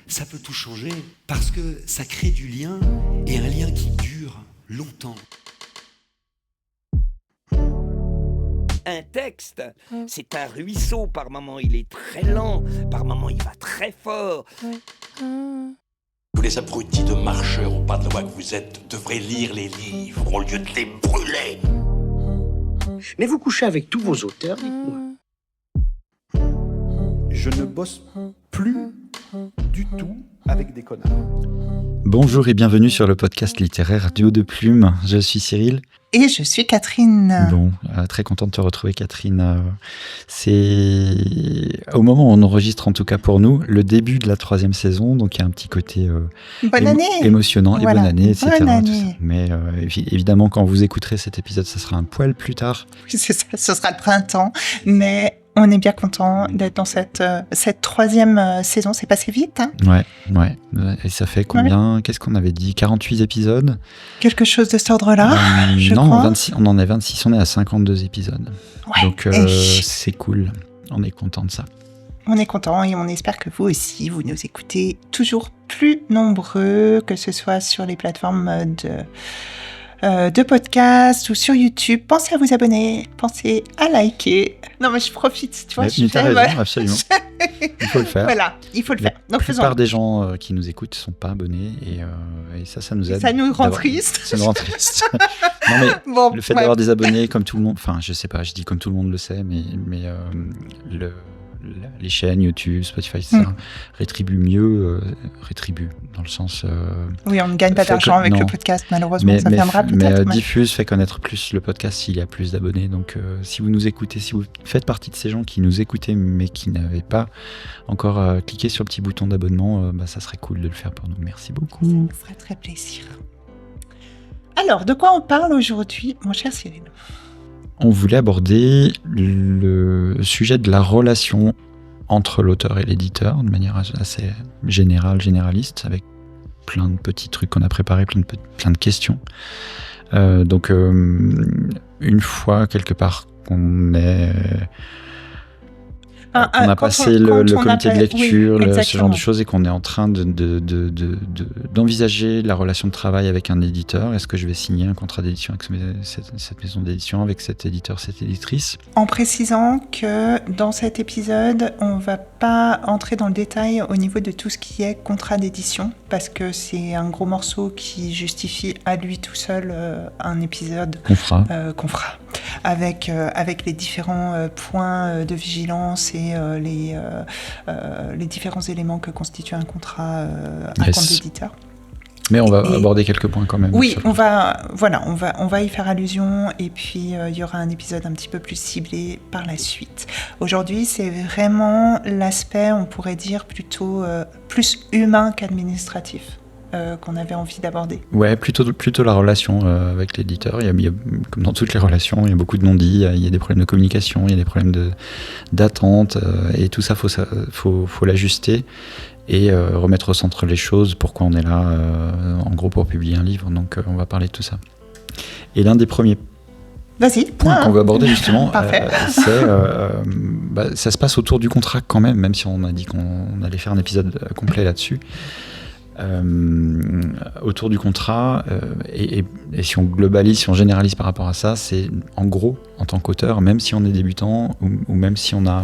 ça peut tout changer parce que ça crée du lien et un lien qui dure longtemps. Un texte, c'est un ruisseau. Par moments, il est très lent. Par moments, il va très fort. Vous les abrutis de marcheurs au pas de loi que vous êtes devraient lire les livres au lieu de les brûler. Mais vous couchez avec tous vos auteurs, dites-moi. Je ne bosse plus du tout avec des connards. Bonjour et bienvenue sur le podcast littéraire Duo de Plumes. Je suis Cyril. Et je suis Catherine. Bon, très content de te retrouver Catherine. C'est au moment où on enregistre, en tout cas pour nous, le début de la 3e saison, donc il y a un petit côté émotionnant, Voilà. et bonne année, etc. Bonne année. Tout ça. Mais évidemment, quand vous écouterez cet épisode, ça sera un poil plus tard. C'est ça, ce sera le printemps, mais on est bien content d'être dans cette 3e saison. C'est passé vite, hein? Ouais. Et ça fait combien? Qu'est-ce qu'on avait dit? 48 épisodes? Quelque chose de cet ordre-là, je non, crois. 26, on en est 26, on est à 52 épisodes. Ouais, Donc et c'est cool, on est content de ça. on est content et on espère que vous aussi, vous nous écoutez toujours plus nombreux, que ce soit sur les plateformes de podcast ou sur YouTube. Pensez à vous abonner, pensez à liker. Non, mais je profite, tu vois. Mais t'as raison, absolument. Il faut le faire. Voilà, il faut le faire. La Donc faisons. plupart des gens qui nous écoutent ne sont pas abonnés et ça nous aide. Ça nous rend triste. Ça nous rend triste. Non mais Bon, le fait d'avoir des abonnés comme tout le monde, enfin je sais pas, je dis comme tout le monde le sait, mais les chaînes YouTube, Spotify, ça rétribue mieux, rétribue dans le sens... Oui, on ne gagne pas d'argent avec le podcast, malheureusement, ça viendra peut-être. Mais diffuse, fait connaître plus le podcast s'il y a plus d'abonnés. Donc si vous nous écoutez, si vous faites partie de ces gens qui nous écoutaient mais qui n'avaient pas encore cliqué sur le petit bouton d'abonnement, ça serait cool de le faire pour nous. Merci beaucoup. Ça nous ferait très plaisir. Alors, de quoi on parle aujourd'hui, mon cher Cyril? On voulait aborder le sujet de la relation entre l'auteur et l'éditeur de manière assez généraliste, avec plein de petits trucs qu'on a préparés, plein de questions. Donc, une fois, quelque part, qu'on a passé le comité de lecture, ce genre de choses, et qu'on est en train d'envisager la relation de travail avec un éditeur. Est-ce que je vais signer un contrat d'édition avec cette maison d'édition, avec cet éditeur, cette éditrice? En précisant que dans cet épisode, on ne va pas entrer dans le détail au niveau de tout ce qui est contrat d'édition, parce que c'est un gros morceau qui justifie à lui tout seul un épisode qu'on fera. Avec les différents points de vigilance et les différents éléments que constitue un contrat, un compte d'éditeur. Mais on va aborder quelques points quand même. Oui, on va y faire allusion, et puis il y aura un épisode un petit peu plus ciblé par la suite. Aujourd'hui, c'est vraiment l'aspect, on pourrait dire, plutôt plus humain qu'administratif. Qu'on avait envie d'aborder. Ouais, plutôt la relation avec l'éditeur. Il y a, comme dans toutes les relations, il y a beaucoup de non-dits, il y a des problèmes de communication, il y a des problèmes d'attente, et tout ça, faut l'ajuster et remettre au centre les choses, pourquoi on est là, en gros, pour publier un livre. Donc, on va parler de tout ça. Et l'un des premiers points qu'on veut aborder, justement, c'est ça se passe autour du contrat quand même si on a dit qu'on allait faire un épisode complet là-dessus. Autour du contrat, et si on globalise, si on généralise par rapport à ça, c'est en gros, en tant qu'auteur, même si on est débutant ou même si on a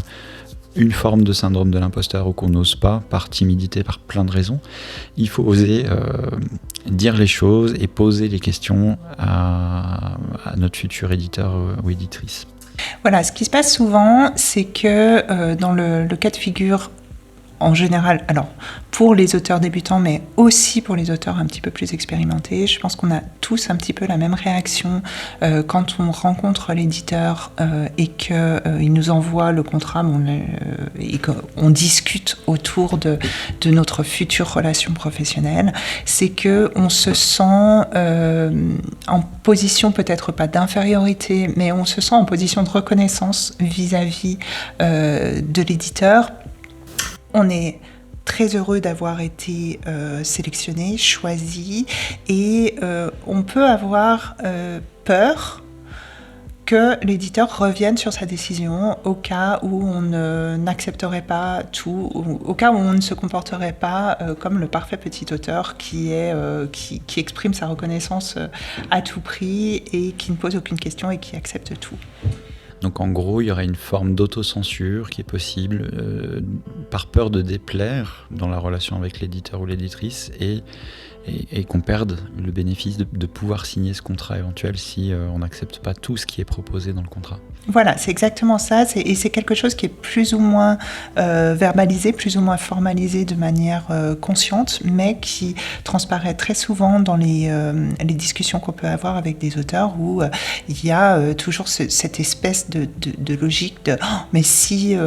une forme de syndrome de l'imposteur ou qu'on n'ose pas, par timidité, par plein de raisons, il faut oser dire les choses et poser les questions à notre futur éditeur ou éditrice. Voilà, ce qui se passe souvent, c'est que dans le cas de figure en général, alors pour les auteurs débutants, mais aussi pour les auteurs un petit peu plus expérimentés, je pense qu'on a tous un petit peu la même réaction quand on rencontre l'éditeur et qu'il nous envoie le contrat et qu'on discute autour de notre future relation professionnelle. C'est qu'on se sent en position peut-être pas d'infériorité, mais on se sent en position de reconnaissance vis-à-vis de l'éditeur. On est très heureux d'avoir été sélectionné, choisi, et on peut avoir peur que l'éditeur revienne sur sa décision au cas où on n'accepterait pas tout, au cas où on ne se comporterait pas comme le parfait petit auteur qui exprime sa reconnaissance à tout prix et qui ne pose aucune question et qui accepte tout. Donc en gros, il y aurait une forme d'autocensure qui est possible par peur de déplaire dans la relation avec l'éditeur ou l'éditrice et qu'on perde le bénéfice de pouvoir signer ce contrat éventuel si on n'accepte pas tout ce qui est proposé dans le contrat. Voilà, c'est exactement ça. Et c'est quelque chose qui est plus ou moins verbalisé, plus ou moins formalisé de manière consciente, mais qui transparaît très souvent dans les discussions qu'on peut avoir avec des auteurs où il y a toujours cette espèce de logique de « mais si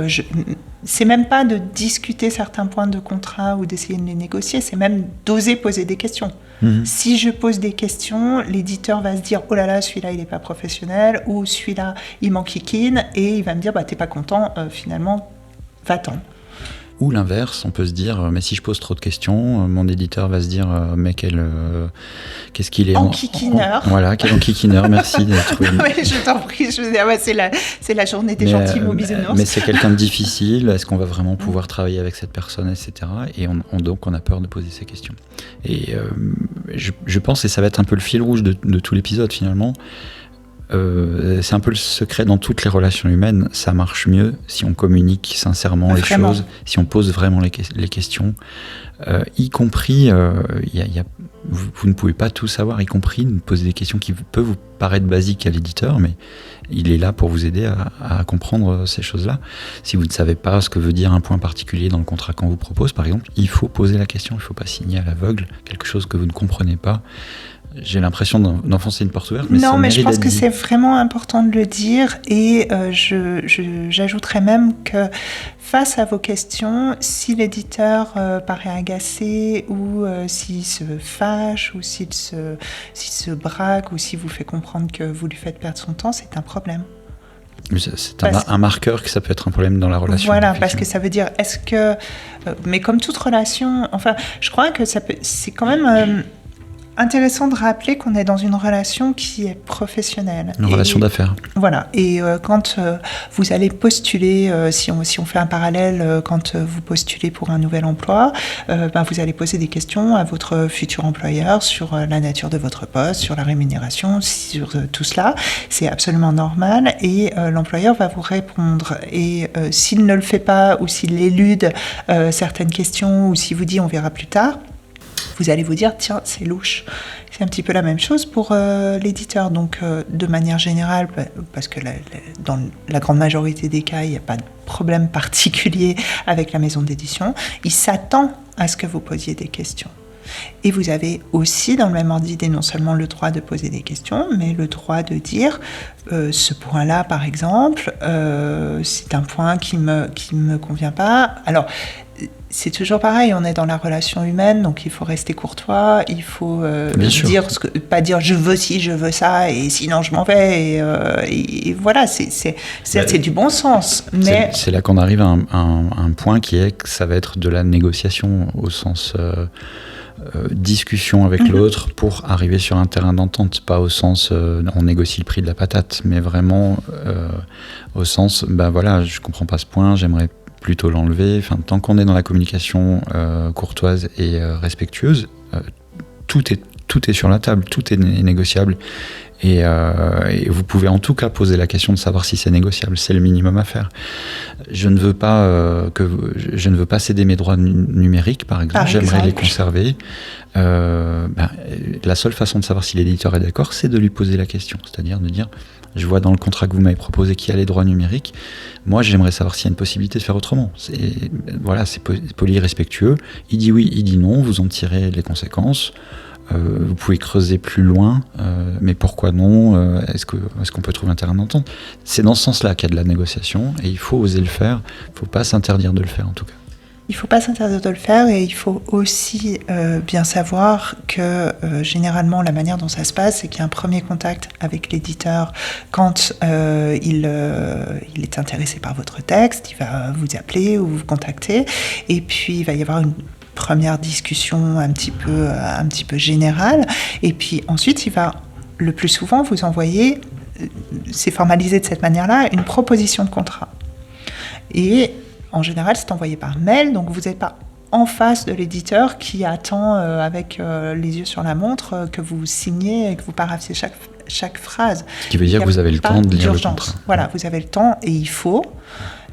c'est même pas de discuter certains points de contrat ou d'essayer de les négocier, c'est même d'oser poser des questions. Si je pose des questions, l'éditeur va se dire « oh là là, celui-là, il n'est pas professionnel » ou « celui-là, il m'enquiquine » et il va me dire « bah, t'es pas content, finalement, va-t'en ». Ou l'inverse, on peut se dire, mais si je pose trop de questions, mon éditeur va se dire, mais qu'est-ce qu'il est enquiquineur. Voilà, quel enquiquineur, merci d'être... Oui, je t'en prie, je veux dire, c'est la journée des gentils mots bisounours. Mais c'est quelqu'un de difficile, est-ce qu'on va vraiment pouvoir travailler avec cette personne, etc. Et donc on a peur de poser ces questions. Et je pense, et ça va être un peu le fil rouge de tout l'épisode finalement, c'est un peu le secret dans toutes les relations humaines, ça marche mieux si on communique sincèrement les choses, si on pose vraiment les questions, y compris, vous ne pouvez pas tout savoir, y compris de poser des questions qui peuvent vous paraître basiques à l'éditeur, mais il est là pour vous aider à comprendre ces choses-là. Si vous ne savez pas ce que veut dire un point particulier dans le contrat qu'on vous propose, par exemple, il faut poser la question, il ne faut pas signer à l'aveugle quelque chose que vous ne comprenez pas. J'ai l'impression d'enfoncer une porte ouverte, mais non, ça mais je pense d'être que dit. c'est vraiment important de le dire et j'ajouterais même que face à vos questions, si l'éditeur paraît agacé ou s'il se fâche ou s'il se braque ou s'il vous fait comprendre que vous lui faites perdre son temps, c'est un problème. C'est un marqueur que ça peut être un problème dans la relation. Voilà, parce que ça veut dire, est-ce que... mais comme toute relation, enfin, je crois que c'est quand même... intéressant de rappeler qu'on est dans une relation qui est professionnelle. Une relation d'affaires. Voilà. Et quand vous allez postuler, si on fait un parallèle, quand vous postulez pour un nouvel emploi, vous allez poser des questions à votre futur employeur sur la nature de votre poste, sur la rémunération, sur tout cela. C'est absolument normal et l'employeur va vous répondre. Et s'il ne le fait pas ou s'il élude certaines questions ou s'il vous dit on verra plus tard, vous allez vous dire, tiens, c'est louche. C'est un petit peu la même chose pour l'éditeur. Donc, de manière générale, parce que dans la grande majorité des cas, il n'y a pas de problème particulier avec la maison d'édition, il s'attend à ce que vous posiez des questions. Et vous avez aussi, dans le même ordre d'idée, non seulement le droit de poser des questions, mais le droit de dire ce point-là, par exemple, c'est un point qui me convient pas. Alors, c'est toujours pareil, on est dans la relation humaine, donc il faut rester courtois, il faut pas dire je veux ci, je veux ça, et sinon je m'en vais. Et voilà, c'est du bon sens. Mais... C'est là qu'on arrive à un point qui est que ça va être de la négociation au sens discussion avec l'autre pour arriver sur un terrain d'entente, pas au sens on négocie le prix de la patate, mais vraiment au sens voilà, je comprends pas ce point, j'aimerais plutôt l'enlever. Enfin, tant qu'on est dans la communication courtoise et respectueuse, tout est sur la table, tout est négociable. Et vous pouvez en tout cas poser la question de savoir si c'est négociable. C'est le minimum à faire. Je ne veux pas céder mes droits numériques, par exemple. J'aimerais les conserver. La seule façon de savoir si l'éditeur est d'accord, c'est de lui poser la question. C'est-à-dire de dire, je vois dans le contrat que vous m'avez proposé qu'il y a les droits numériques. Moi, j'aimerais savoir s'il y a une possibilité de faire autrement. C'est poli, respectueux. Il dit oui, il dit non. Vous en tirez les conséquences. Vous pouvez creuser plus loin, mais pourquoi non ? Est-ce qu'on peut trouver un terrain d'entente ? C'est dans ce sens-là qu'il y a de la négociation, et il faut oser le faire. Il ne faut pas s'interdire de le faire, en tout cas. Il ne faut pas s'interdire de le faire, et il faut aussi bien savoir que généralement la manière dont ça se passe, c'est qu'il y a un premier contact avec l'éditeur quand il est intéressé par votre texte, il va vous appeler ou vous contacter, et puis il va y avoir une première discussion un petit peu générale, et puis ensuite il va le plus souvent vous envoyer c'est formalisé de cette manière-là, une proposition de contrat. Et en général, c'est envoyé par mail, donc vous n'êtes pas en face de l'éditeur qui attend avec les yeux sur la montre que vous signiez et que vous paraphiez chaque phrase. Ce qui veut dire que vous avez le temps de lire le contrat. Voilà, vous avez le temps et il faut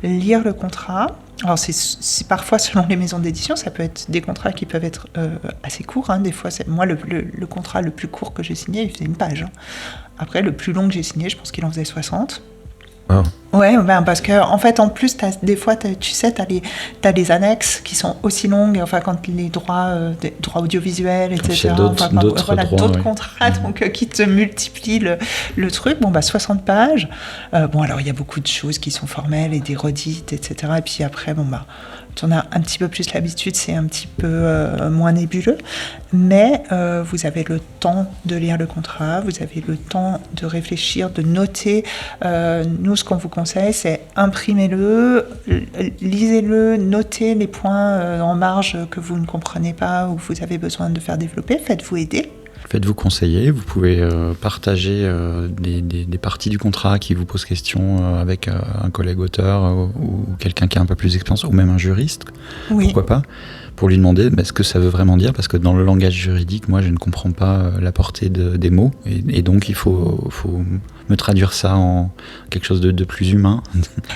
lire le contrat. Alors c'est parfois selon les maisons d'édition, ça peut être des contrats qui peuvent être assez courts. Des fois, moi le contrat le plus court que j'ai signé, il faisait 1 page. Après, le plus long que j'ai signé, je pense qu'il en faisait 60. Oh. Ouais, parce que en fait, en plus, des fois, tu sais, t'as les annexes qui sont aussi longues. Enfin, quand les droits audiovisuels, etc. D'autres contrats, donc qui te multiplient le truc. 60 pages. Alors il y a beaucoup de choses qui sont formelles et des redites, etc. Et puis après, on a un petit peu plus l'habitude, c'est un petit peu moins nébuleux, mais vous avez le temps de lire le contrat, vous avez le temps de réfléchir, de noter. Nous, ce qu'on vous conseille, c'est imprimez-le, lisez-le, notez les points en marge que vous ne comprenez pas ou que vous avez besoin de faire développer, faites-vous aider. Faites-vous conseiller, vous pouvez partager des parties du contrat qui vous posent question avec un collègue auteur ou quelqu'un qui a un peu plus d'expérience, ou même un juriste, pourquoi pas, pour lui demander ce que ça veut vraiment dire, parce que dans le langage juridique, moi je ne comprends pas la portée des mots, et donc il faut me traduire ça en quelque chose de plus humain.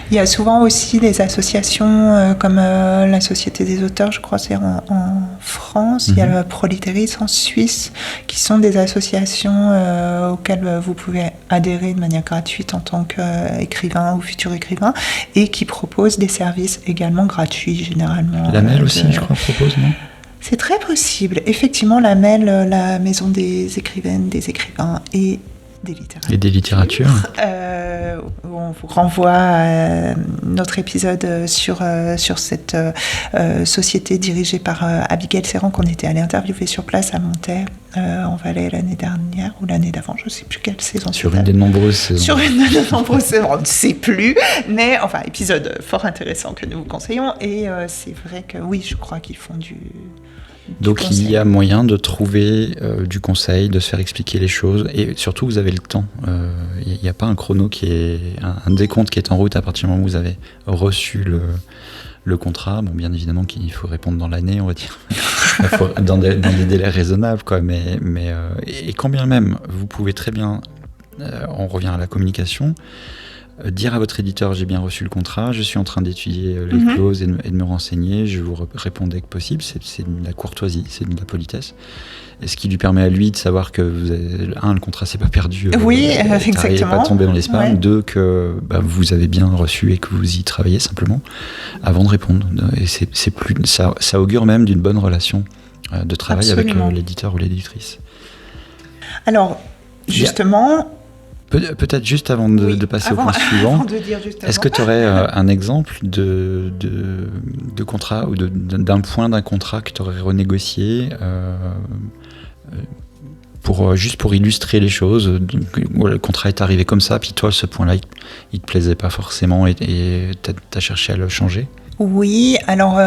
Il y a souvent aussi des associations comme la Société des auteurs, je crois, c'est en France, il y a le Proliteris en Suisse, qui sont des associations auxquelles vous pouvez adhérer de manière gratuite en tant qu'écrivain ou futur écrivain, et qui proposent des services également gratuits généralement. La MEL aussi, je crois, propose, non ? C'est très possible. Effectivement, la MEL, la Maison des écrivaines, des écrivains et des littératures. On vous renvoie à notre épisode sur cette société dirigée par Abigail Serran, qu'on était allé interviewer sur place à Montaix, en Valais, l'année dernière ou l'année d'avant, je ne sais plus quelle saison. Sur une des nombreuses saisons. Sur une des nombreuses saisons, on ne sait plus, mais enfin, épisode fort intéressant que nous vous conseillons, et c'est vrai que oui, je crois qu'ils font du Donc conseil. Il y a moyen de trouver du conseil, de se faire expliquer les choses, et surtout vous avez le temps. Il n'y a pas un chrono qui est un décompte qui est en route à partir du moment où vous avez reçu le contrat. Bon, bien évidemment qu'il faut répondre dans l'année, on va dire, dans des délais raisonnables, quoi. Et quand bien même, vous pouvez très bien, on revient à la communication, dire à votre éditeur: j'ai bien reçu le contrat, je suis en train d'étudier les clauses et de me renseigner, je vous réponds dès que possible. C'est de la courtoisie, c'est de la politesse, et ce qui lui permet à lui de savoir que le contrat s'est pas perdu, exactement, pas tombé dans les spams, deux, que vous avez bien reçu et que vous y travaillez simplement avant de répondre, et c'est plus ça augure même d'une bonne relation de travail. Absolument. Avec l'éditeur ou l'éditrice. Alors justement, peut-être juste avant de passer au point suivant, est-ce que tu aurais un exemple de contrat ou d'un point d'un contrat que tu aurais renégocié juste pour illustrer les choses, où le contrat est arrivé comme ça, puis toi, ce point-là, il te plaisait pas forcément et t'as cherché à le changer? Oui, alors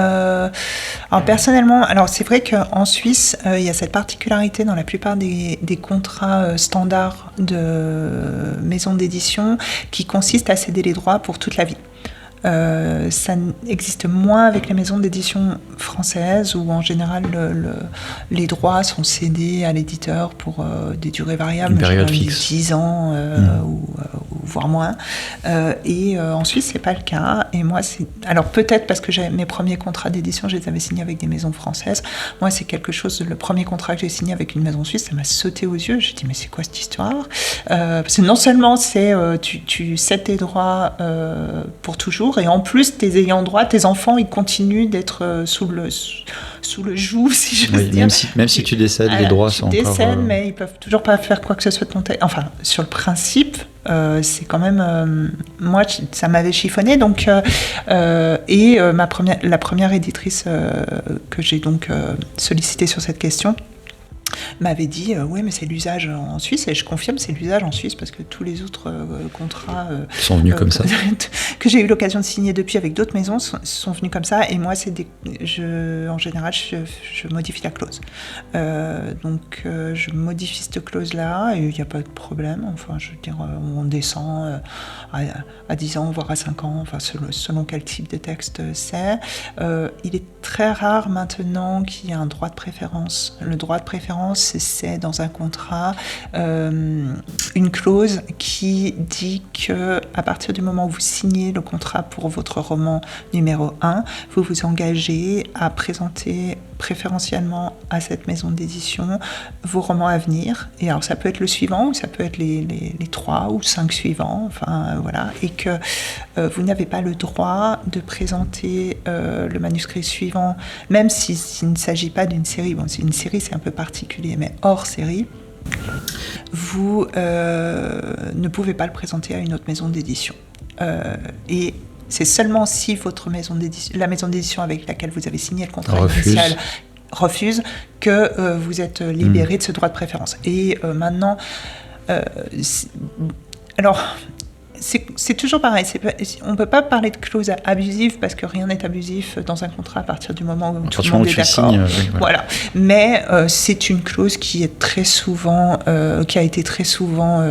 personnellement, c'est vrai qu'en Suisse, il y a cette particularité dans la plupart des contrats standards de maisons d'édition qui consiste à céder les droits pour toute la vie. Ça existe moins avec les maisons d'édition françaises, où en général les droits sont cédés à l'éditeur pour des durées variables, une période fixe, 10 ans ou voire moins. Et en Suisse, c'est pas le cas. Et moi, alors peut-être parce que mes premiers contrats d'édition, je les avais signés avec des maisons françaises. Moi, c'est quelque chose. Le premier contrat que j'ai signé avec une maison suisse, ça m'a sauté aux yeux. J'ai dit mais c'est quoi cette histoire? Parce que non seulement c'est tu cèdes tes droits pour toujours, et en plus tes ayants droit, tes enfants, ils continuent d'être sous le joug, si je veux dire. Même si tu décèdes, les droits sont encore... Tu décèdes, mais ils peuvent toujours pas faire quoi que ce soit de ton texte. Enfin, sur le principe, c'est quand même... moi, ça m'avait chiffonné, donc... la première éditrice que j'ai donc sollicitée sur cette question m'avait dit oui, mais c'est l'usage en Suisse, et je confirme, c'est l'usage en Suisse parce que tous les autres contrats sont venus comme ça, que j'ai eu l'occasion de signer depuis avec d'autres maisons sont venus comme ça, et moi en général je modifie la clause. Donc je modifie cette clause-là et il n'y a pas de problème. Enfin, je veux dire, on descend à 10 ans, voire à 5 ans, enfin, selon quel type de texte c'est. Il est très rare maintenant qu'il y ait un droit de préférence. Le droit de préférence, c'est dans un contrat une clause qui dit que à partir du moment où vous signez le contrat pour votre roman numéro 1, vous vous engagez à présenter préférentiellement à cette maison d'édition vos romans à venir. Et alors ça peut être le suivant ou ça peut être les 3 ou 5 suivants, enfin voilà, et que vous n'avez pas le droit de présenter le manuscrit suivant, même s'il ne s'agit pas d'une série. Bon, c'est une série, c'est un peu particulier, mais hors série, vous ne pouvez pas le présenter à une autre maison d'édition. Et c'est seulement si la maison d'édition avec laquelle vous avez signé le contrat initial refuse que vous êtes libéré de ce droit de préférence. Et maintenant, alors c'est toujours pareil. On ne peut pas parler de clause abusive parce que rien n'est abusif dans un contrat à partir du moment où tout le monde est d'accord. Voilà. Mais c'est une clause qui est très souvent, qui a été très souvent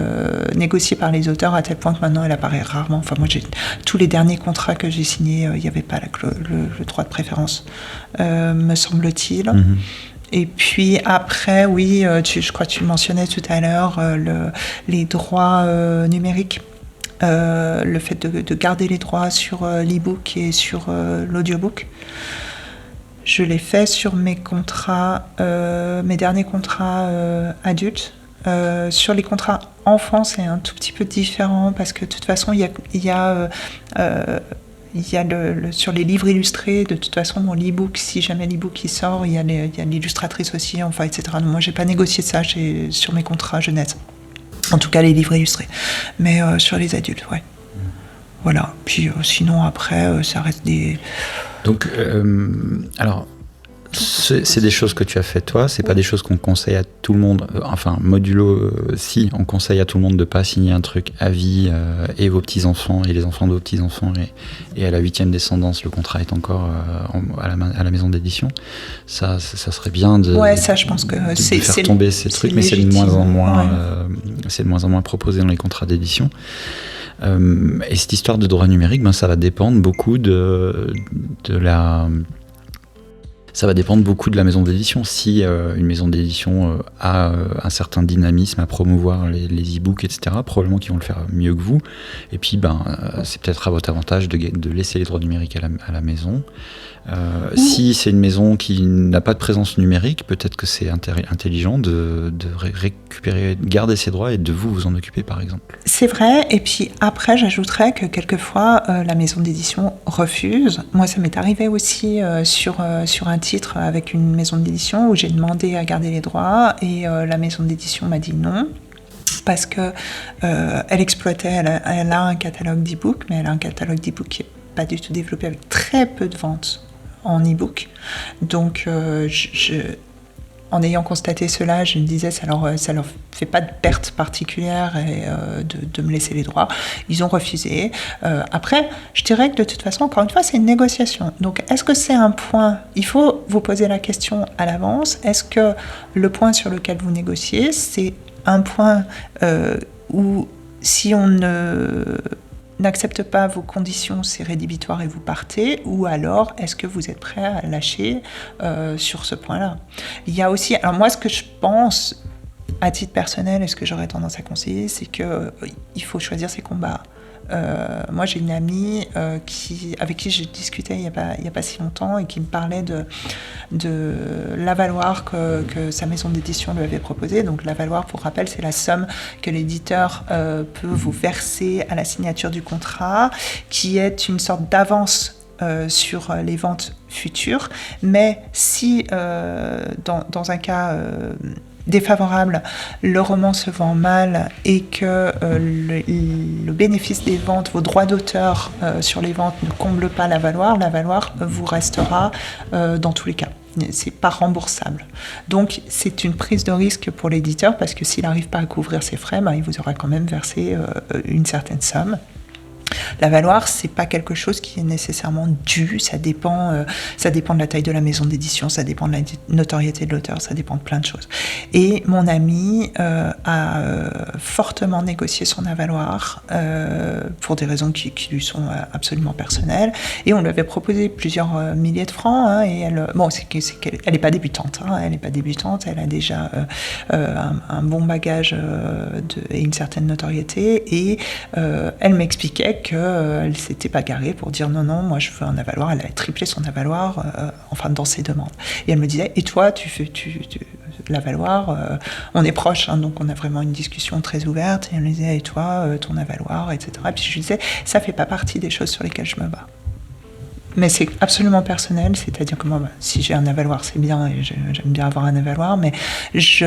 négociée par les auteurs à tel point que maintenant elle apparaît rarement. Enfin, moi, tous les derniers contrats que j'ai signés, il n'y avait pas le droit de préférence, me semble-t-il. Mm-hmm. Et puis après, oui, je crois que tu mentionnais tout à l'heure les droits numériques. Le fait de garder les droits sur l'e-book et sur l'audiobook. Je l'ai fait sur mes derniers contrats adultes. Sur les contrats enfants, c'est un tout petit peu différent parce que de toute façon, il y a sur les livres illustrés, de toute façon, mon l'e-book, si jamais l'e-book il sort, il y a l'illustratrice aussi, enfin, etc. Donc, moi, j'ai pas négocié ça sur mes contrats jeunesse. En tout cas, les livres illustrés. Mais sur les adultes, ouais. Voilà. Puis sinon, après, ça reste des... Donc, alors, c'est des choses que tu as fait toi, c'est pas des choses qu'on conseille à tout le monde. Enfin, modulo, si, on conseille à tout le monde de pas signer un truc à vie et vos petits-enfants et les enfants de vos petits-enfants et à la 8e descendance, le contrat est encore à la maison d'édition. Ça serait bien de, ça, je pense que c'est faire tomber ces trucs, mais c'est de moins en moins proposé dans les contrats d'édition. Et cette histoire de droit numérique, ça va dépendre beaucoup ça va dépendre beaucoup de la maison d'édition. Si une maison d'édition a un certain dynamisme à promouvoir les e-books, etc., probablement qu'ils vont le faire mieux que vous. Et puis, c'est peut-être à votre avantage de laisser les droits numériques à la maison. Si c'est une maison qui n'a pas de présence numérique, peut-être que c'est intelligent de récupérer, garder ses droits et de vous en occuper, par exemple. C'est vrai, et puis après, j'ajouterais que quelquefois, la maison d'édition refuse. Moi, ça m'est arrivé aussi sur un titre avec une maison d'édition où j'ai demandé à garder les droits et la maison d'édition m'a dit non. Parce que elle exploitait, elle a un catalogue d'e-book, mais elle a un catalogue d'e-book qui n'est pas du tout développé, avec très peu de ventes en e-book. Donc, en ayant constaté cela, je me disais, ça leur fait pas de perte particulière et, de me laisser les droits. Ils ont refusé. Après, je dirais que de toute façon, encore une fois, c'est une négociation. Donc, est-ce que c'est un point... Il faut vous poser la question à l'avance. Est-ce que le point sur lequel vous négociez, c'est un point où si on n'accepte pas vos conditions, c'est rédhibitoire et vous partez, ou alors est-ce que vous êtes prêt à lâcher sur ce point-là ? Il y a aussi, alors moi ce que je pense à titre personnel et ce que j'aurais tendance à conseiller, c'est qu'il faut choisir ses combats. Moi j'ai une amie avec qui j'ai discuté il y a pas si longtemps et qui me parlait de l'avaloir que sa maison d'édition lui avait proposé. Donc l'avaloir, pour rappel, c'est la somme que l'éditeur peut vous verser à la signature du contrat, qui est une sorte d'avance sur les ventes futures. Mais si dans un cas défavorable, le roman se vend mal et que le bénéfice des ventes, vos droits d'auteur sur les ventes ne comblent pas l'avaloir vous restera dans tous les cas. c'est pas remboursable. Donc c'est une prise de risque pour l'éditeur parce que s'il n'arrive pas à couvrir ses frais, il vous aura quand même versé une certaine somme. La valoir, c'est pas quelque chose qui est nécessairement dû, ça dépend de la taille de la maison d'édition, ça dépend de la notoriété de l'auteur, ça dépend de plein de choses. Et mon ami a fortement négocié son avaloir pour des raisons qui lui sont absolument personnelles, et on lui avait proposé plusieurs milliers de francs, et elle n'est pas débutante, elle a déjà un bon bagage et une certaine notoriété, et elle m'expliquait qu'elle ne s'était pas garée pour dire non, moi je veux un avaloir. Elle avait triplé son avaloir dans ses demandes. Et elle me disait, et toi, tu l'avaloir, on est proches, donc on a vraiment une discussion très ouverte. Et elle me disait, et toi, ton avaloir, etc. Et puis je lui disais, ça ne fait pas partie des choses sur lesquelles je me bats. Mais c'est absolument personnel, c'est-à-dire que moi, si j'ai un avaloir, c'est bien, et j'aime bien avoir un avaloir, mais je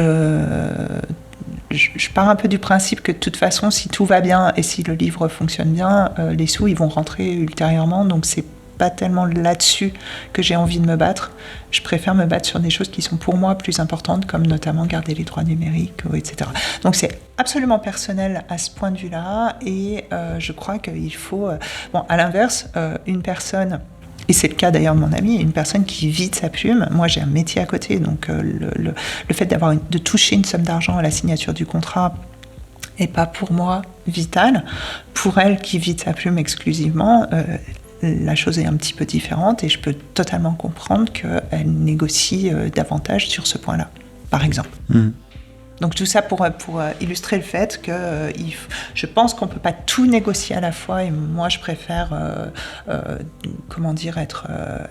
pars un peu du principe que de toute façon, si tout va bien et si le livre fonctionne bien, les sous, ils vont rentrer ultérieurement. Donc, c'est pas tellement là-dessus que j'ai envie de me battre. Je préfère me battre sur des choses qui sont pour moi plus importantes, comme notamment garder les droits numériques, etc. Donc, c'est absolument personnel à ce point de vue-là. Et je crois qu'il faut... à l'inverse, une personne... Et c'est le cas d'ailleurs de mon ami, une personne qui vit de sa plume. Moi, j'ai un métier à côté, donc le fait de toucher une somme d'argent à la signature du contrat n'est pas pour moi vital. Pour elle, qui vit de sa plume exclusivement, la chose est un petit peu différente, et je peux totalement comprendre qu'elle négocie davantage sur ce point-là, par exemple. Donc tout ça pour illustrer le fait que je pense qu'on ne peut pas tout négocier à la fois, et moi je préfère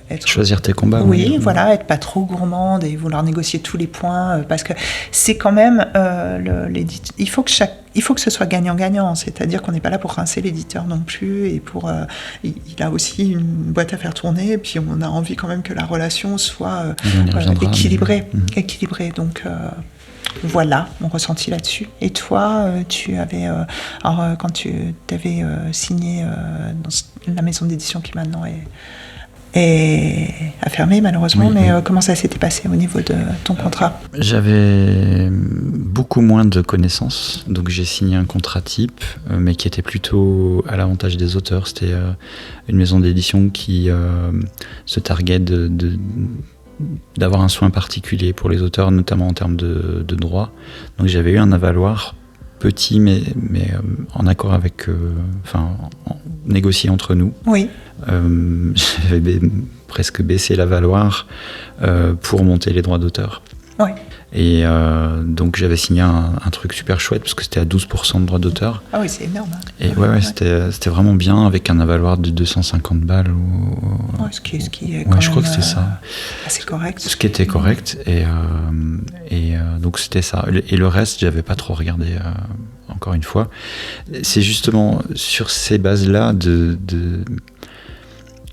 être... Choisir tes combats. Oui, voilà, être pas trop gourmande et vouloir négocier tous les points, parce que c'est quand même il faut que ce soit gagnant-gagnant, c'est-à-dire qu'on n'est pas là pour rincer l'éditeur non plus, et il a aussi une boîte à faire tourner, et puis on a envie quand même que la relation soit équilibrée. Donc voilà mon ressenti là-dessus. Et toi, tu avais, quand tu t'avais signé dans la maison d'édition qui maintenant a fermé malheureusement, comment ça s'était passé au niveau de ton contrat ? J'avais beaucoup moins de connaissances, donc j'ai signé un contrat type, mais qui était plutôt à l'avantage des auteurs. C'était une maison d'édition qui se targuait d'avoir un soin particulier pour les auteurs, notamment en termes de droit. Donc j'avais eu un avaloir petit, mais en accord avec... négocié entre nous. Oui. J'avais presque baissé l'avaloir pour monter les droits d'auteur. Oui. Et donc j'avais signé un truc super chouette, parce que c'était à 12% de droits d'auteur. Ah oui, c'est énorme. Et c'était vraiment bien, avec un avaloir de 250 balles. Ce qui est quand je crois que c'était ça. Assez correct. Ce qui était correct. Et donc c'était ça. Et le reste, j'avais pas trop regardé, encore une fois. C'est justement sur ces bases-là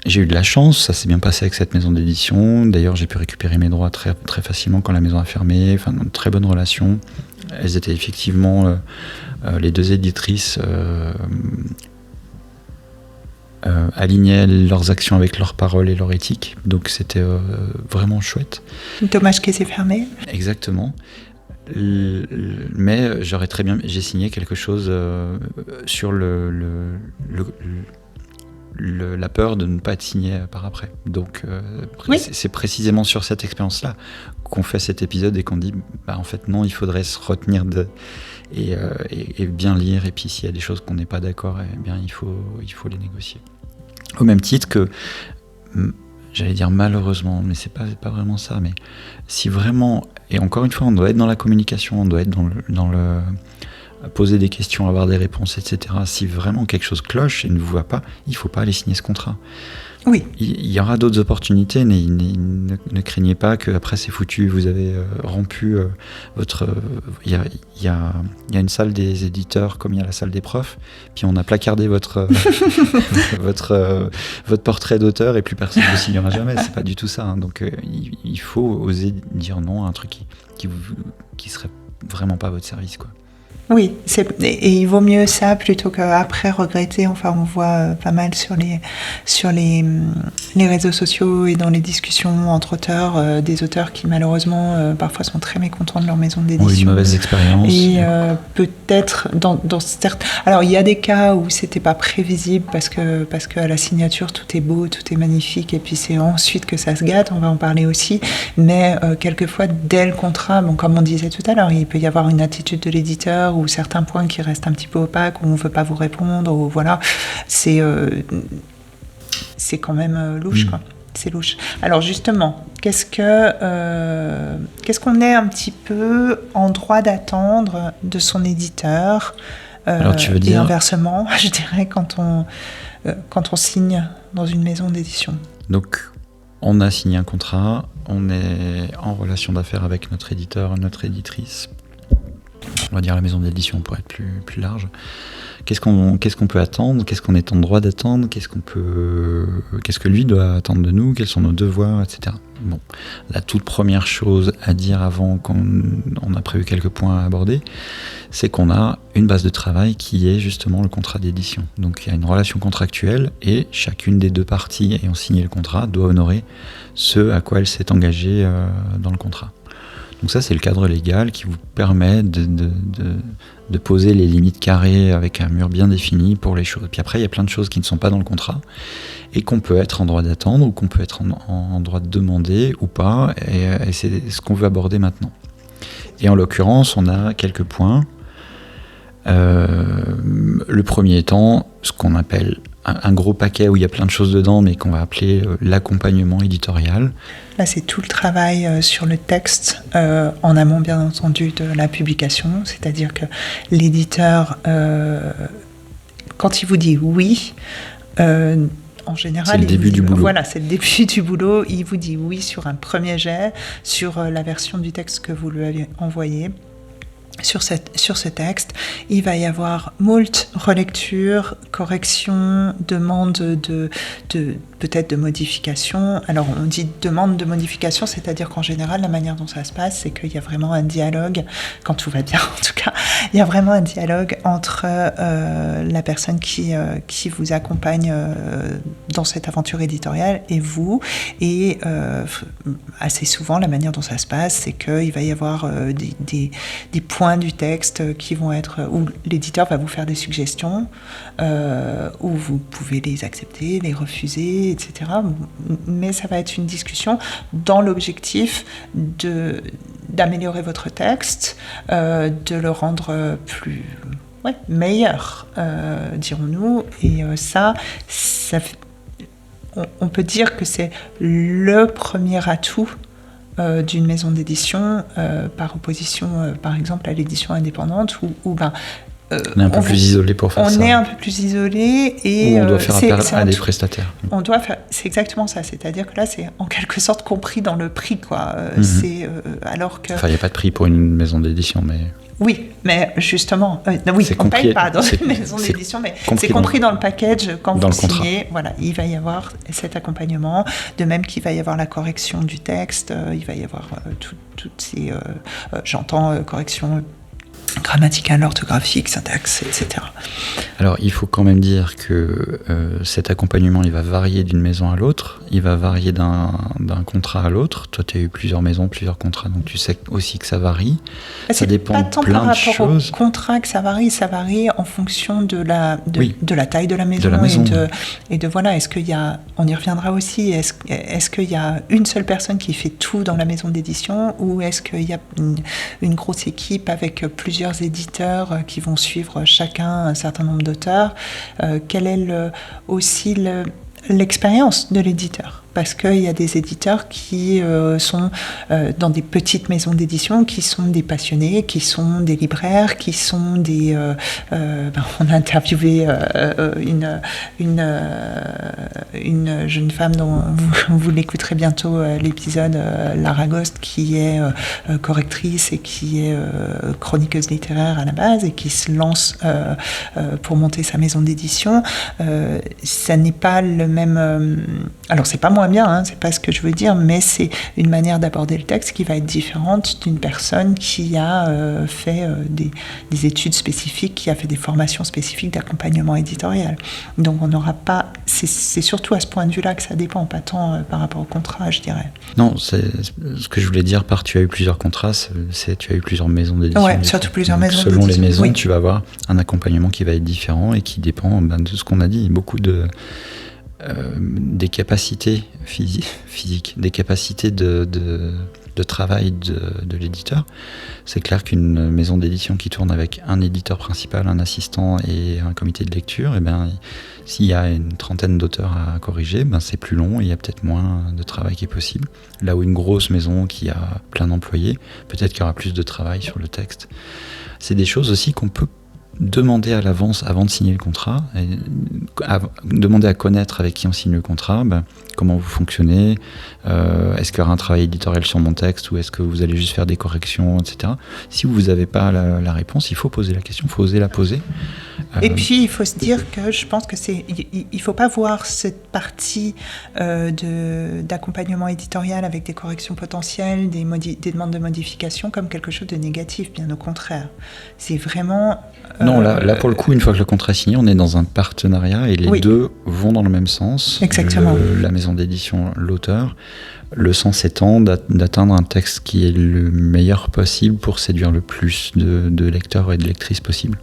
j'ai eu de la chance, ça s'est bien passé avec cette maison d'édition. D'ailleurs, j'ai pu récupérer mes droits très, très facilement quand la maison a fermé. Enfin, une très bonne relation. Elles étaient effectivement les deux éditrices alignaient leurs actions avec leurs paroles et leur éthique. Donc c'était vraiment chouette. Dommage qu'elle s'est fermée. Exactement. Mais j'ai signé quelque chose sur la peur de ne pas être signé par après. Donc c'est précisément sur cette expérience-là qu'on fait cet épisode, et qu'on dit en fait non, il faudrait se retenir et bien lire, et puis s'il y a des choses qu'on n'est pas d'accord, il faut les négocier. Au même titre que, j'allais dire malheureusement, mais c'est pas vraiment ça, mais si vraiment, et encore une fois, on doit être dans la communication, on doit être dans le poser des questions, avoir des réponses, etc. Si vraiment quelque chose cloche et ne vous va pas, il ne faut pas aller signer ce contrat. Oui. Il y aura d'autres opportunités, mais ne craignez pas qu'après c'est foutu, vous avez rompu votre... Il y a une salle des éditeurs comme il y a la salle des profs, puis on a placardé votre portrait d'auteur, et plus personne ne signera jamais. C'est pas du tout ça. Donc il faut oser dire non à un truc qui serait vraiment pas à votre service, quoi. Oui, et il vaut mieux ça plutôt qu'après regretter. Enfin, on voit pas mal sur les réseaux sociaux et dans les discussions entre auteurs, des auteurs qui malheureusement parfois sont très mécontents de leur maison d'édition. Oui, une mauvaise expérience. Et peut-être dans certains... Alors, il y a des cas où c'était pas prévisible parce que à la signature, tout est beau, tout est magnifique, et puis c'est ensuite que ça se gâte, on va en parler aussi. Mais quelquefois, dès le contrat, bon, comme on disait tout à l'heure, il peut y avoir une attitude de l'éditeur ou certains points qui restent un petit peu opaques, où on ne veut pas vous répondre, ou voilà, c'est quand même louche, quoi. C'est louche. Alors justement, qu'est-ce qu'on est un petit peu en droit d'attendre de son éditeur, Alors, tu veux dire... et inversement, je dirais, quand on signe dans une maison d'édition. Donc, on a signé un contrat, on est en relation d'affaires avec notre éditeur, notre éditrice. On va dire la maison d'édition pour être plus large. Qu'est-ce qu'on peut attendre? Qu'est-ce qu'on est en droit d'attendre? Qu'est-ce que lui doit attendre de nous? Quels sont nos devoirs, etc. Bon, la toute première chose à dire avant qu'on a prévu quelques points à aborder, c'est qu'on a une base de travail qui est justement le contrat d'édition. Donc il y a une relation contractuelle et chacune des deux parties ayant signé le contrat doit honorer ce à quoi elle s'est engagée dans le contrat. Donc ça, c'est le cadre légal qui vous permet de poser les limites carrées avec un mur bien défini pour les choses. Puis après, il y a plein de choses qui ne sont pas dans le contrat et qu'on peut être en droit d'attendre ou qu'on peut être en droit de demander ou pas. Et c'est ce qu'on veut aborder maintenant. Et en l'occurrence, on a quelques points. Le premier étant ce qu'on appelle un gros paquet où il y a plein de choses dedans, mais qu'on va appeler l'accompagnement éditorial. Là, c'est tout le travail sur le texte, en amont, bien entendu, de la publication. C'est-à-dire que l'éditeur, quand il vous dit oui, en général... C'est le début du boulot. Voilà, c'est le début du boulot. Il vous dit oui sur un premier jet, sur la version du texte que vous lui avez envoyé. Sur ce texte, il va y avoir moult relectures, corrections, demandes peut-être de modification. Alors on dit demande de modification, c'est-à-dire qu'en général, la manière dont ça se passe, c'est qu'il y a vraiment un dialogue, quand tout va bien en tout cas, il y a vraiment un dialogue entre la personne qui vous accompagne dans cette aventure éditoriale et vous. Et assez souvent, la manière dont ça se passe, c'est qu'il va y avoir des points du texte qui vont être où l'éditeur va vous faire des suggestions, où vous pouvez les accepter, les refuser, etc. Mais ça va être une discussion dans l'objectif d'améliorer votre texte, de le rendre plus meilleur, dirons-nous. Et ça on peut dire que c'est le premier atout d'une maison d'édition, par opposition, par exemple, à l'édition indépendante, où on est un peu plus isolé pour faire ça. On est un peu plus isolé et on doit faire appel à des prestataires. C'est exactement ça. C'est-à-dire que là, c'est en quelque sorte compris dans le prix, quoi. Alors que. Enfin, il n'y a pas de prix pour une maison d'édition, mais. Oui, mais justement, on ne paye pas dans une maison d'édition, mais c'est compris dans le package quand vous signez. Voilà, il va y avoir cet accompagnement, de même qu'il va y avoir la correction du texte, il va y avoir toutes ces, j'entends, corrections grammaticales, orthographiques, syntaxe, etc. Alors, il faut quand même dire que cet accompagnement, il va varier d'une maison à l'autre, il va varier d'un contrat à l'autre. Toi, tu as eu plusieurs maisons, plusieurs contrats, donc tu sais aussi que ça varie. Ça dépend de plein de choses. C'est pas tant par rapport au contrat que ça varie en fonction de la taille de la maison, et de voilà, est-ce qu'il y a, on y reviendra aussi, est-ce qu'il y a une seule personne qui fait tout dans la maison d'édition, ou est-ce qu'il y a une grosse équipe avec plusieurs éditeurs qui vont suivre chacun un certain nombre d'auteurs, quelle est aussi l'expérience de l'éditeur, parce qu'il y a des éditeurs qui sont dans des petites maisons d'édition, qui sont des passionnés, qui sont des libraires, qui sont des... on a interviewé une jeune femme dont vous l'écouterez bientôt, l'épisode, Lara Ghost, qui est correctrice et qui est chroniqueuse littéraire à la base et qui se lance pour monter sa maison d'édition. Ça n'est pas le même... alors c'est pas moins pas bien, hein, c'est pas ce que je veux dire, mais c'est une manière d'aborder le texte qui va être différente d'une personne qui a fait des études spécifiques, qui a fait des formations spécifiques d'accompagnement éditorial. Donc on n'aura pas... C'est surtout à ce point de vue-là que ça dépend, pas tant par rapport au contrat, je dirais. Non, c'est ce que je voulais dire par tu as eu plusieurs contrats, c'est tu as eu plusieurs maisons d'édition. Ouais, surtout plusieurs maisons d'édition. Selon les maisons, oui. tu vas avoir un accompagnement qui va être différent et qui dépend de ce qu'on a dit. Beaucoup des capacités physiques, des capacités de travail de l'éditeur. C'est clair qu'une maison d'édition qui tourne avec un éditeur principal, un assistant et un comité de lecture, s'il y a une trentaine d'auteurs à corriger, c'est plus long et il y a peut-être moins de travail qui est possible. Là où une grosse maison qui a plein d'employés, peut-être qu'il y aura plus de travail sur le texte. C'est des choses aussi qu'on peut demander à l'avance avant de signer le contrat, demander à connaître avec qui on signe le contrat, comment vous fonctionnez, est-ce qu'il y aura un travail éditorial sur mon texte ou est-ce que vous allez juste faire des corrections, etc. Si vous n'avez pas la réponse, il faut poser la question, il faut oser la poser. Et puis il faut se dire que je pense que il faut pas voir cette partie d'accompagnement éditorial avec des corrections potentielles, des demandes de modification comme quelque chose de négatif, bien au contraire. C'est vraiment... Non, là pour le coup, une fois que le contrat est signé, on est dans un partenariat et les deux vont dans le même sens. Exactement. La maison d'édition, l'auteur, le sens étant d'atteindre un texte qui est le meilleur possible pour séduire le plus de lecteurs et de lectrices possible.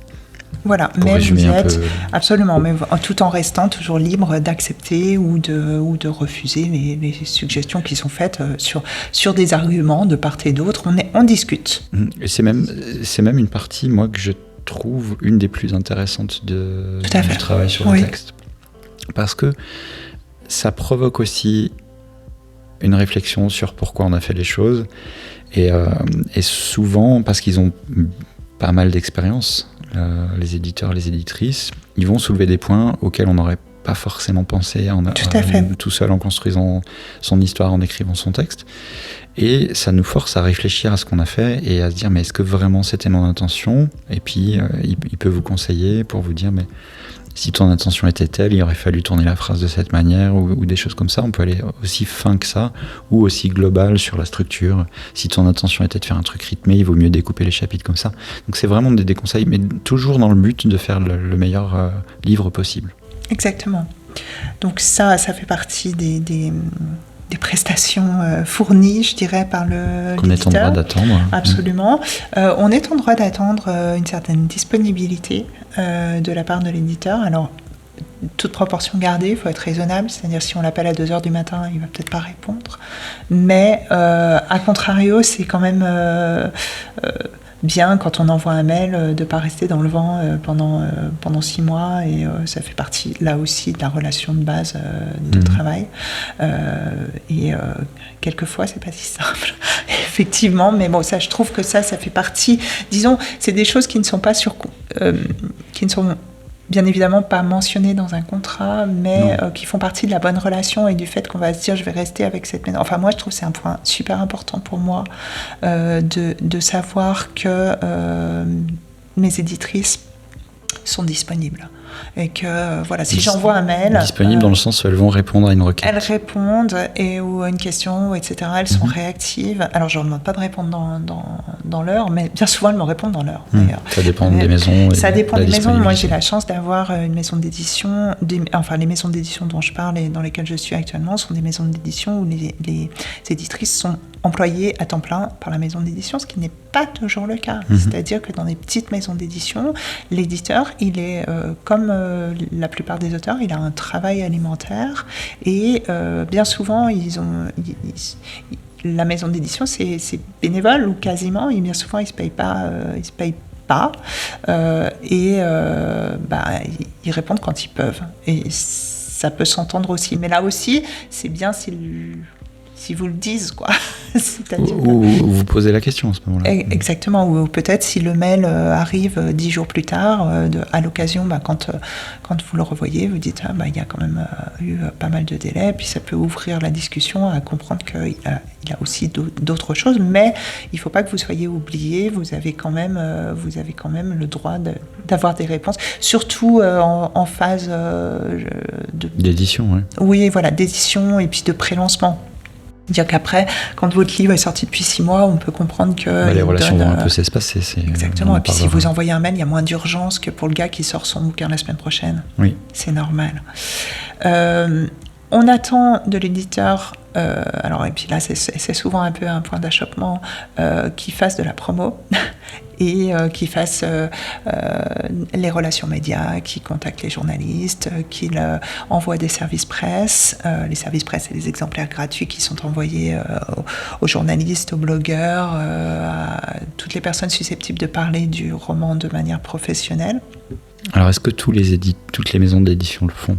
Voilà, mais vous êtes absolument, mais tout en restant toujours libre d'accepter ou de refuser les suggestions qui sont faites sur des arguments de part et d'autre. On discute. Et c'est même une partie, moi, que je trouve une des plus intéressantes du travail sur le texte. Parce que ça provoque aussi une réflexion sur pourquoi on a fait les choses. Et souvent, parce qu'ils ont pas mal d'expérience, les éditeurs, les éditrices, ils vont soulever des points auxquels on n'aurait pas forcément pensé tout seul en construisant son histoire, en écrivant son texte. Et ça nous force à réfléchir à ce qu'on a fait et à se dire mais est-ce que vraiment c'était mon intention ? Et puis il peut vous conseiller pour vous dire mais si ton intention était telle, il aurait fallu tourner la phrase de cette manière ou des choses comme ça. On peut aller aussi fin que ça ou aussi global sur la structure. Si ton intention était de faire un truc rythmé, il vaut mieux découper les chapitres comme ça. Donc c'est vraiment des conseils, mais toujours dans le but de faire le meilleur livre possible. Exactement. Donc ça fait partie des prestations fournies, je dirais, par l'éditeur. Qu'on est en droit d'attendre. Absolument. On est en droit d'attendre une certaine disponibilité de la part de l'éditeur. Alors, toute proportion gardée, il faut être raisonnable, c'est-à-dire si on l'appelle à 2h du matin, il ne va peut-être pas répondre. Mais, à contrario, c'est quand même... bien quand on envoie un mail de ne pas rester dans le vent pendant 6 mois et ça fait partie là aussi de la relation de base de travail et quelquefois c'est pas si simple effectivement, mais bon, ça je trouve que ça fait partie, disons, c'est des choses qui ne sont pas qui ne sont bien évidemment pas mentionnées dans un contrat, mais qui font partie de la bonne relation et du fait qu'on va se dire je vais rester avec cette maison. Enfin moi je trouve que c'est un point super important pour moi de savoir que mes éditrices sont disponibles. Et que voilà, si j'envoie un mail... Disponibles dans le sens où elles vont répondre à une requête. Elles répondent ou à une question, etc. Elles sont réactives. Alors je ne leur demande pas de répondre dans l'heure, mais bien souvent elles me répondent dans l'heure. D'ailleurs. Ça dépend des maisons. Ça dépend des maisons. Moi j'ai la chance d'avoir une maison d'édition, enfin les maisons d'édition dont je parle et dans lesquelles je suis actuellement sont des maisons d'édition où les éditrices sont employées à temps plein par la maison d'édition, ce qui n'est pas toujours le cas. C'est-à-dire que dans des petites maisons d'édition, l'éditeur, il est comme la plupart des auteurs, il a un travail alimentaire et bien souvent, la maison d'édition, c'est bénévole ou quasiment, et bien souvent, ils se payent pas. Ils répondent quand ils peuvent. Et ça peut s'entendre aussi. Mais là aussi, c'est bien si si vous le disent, quoi. C'est-à-dire Ou vous posez la question à ce moment-là. Exactement, ou peut-être si le mail arrive 10 jours plus tard, à l'occasion, quand vous le revoyez, vous dites il y a quand même eu pas mal de délais, puis ça peut ouvrir la discussion à comprendre qu'il y a aussi d'autres choses, mais il ne faut pas que vous soyez oubliés, vous avez quand même le droit d'avoir des réponses, surtout en phase d'édition, oui. Oui, voilà, d'édition et puis de pré-lancement. Dire qu'après, quand votre livre est sorti depuis 6 mois, on peut comprendre que... les relations vont un peu s'espacer. Exactement, et puis si vous envoyez un mail, il y a moins d'urgence que pour le gars qui sort son bouquin la semaine prochaine. Oui. C'est normal. On attend de l'éditeur, et puis là c'est souvent un peu un point d'achoppement, qu'il fasse de la promo et qu'il fasse les relations médias, qu'il contacte les journalistes, qu'il envoie des services presse. Les services presse, c'est les exemplaires gratuits qui sont envoyés aux journalistes, aux blogueurs, à toutes les personnes susceptibles de parler du roman de manière professionnelle. Alors est-ce que toutes les maisons d'édition le font ?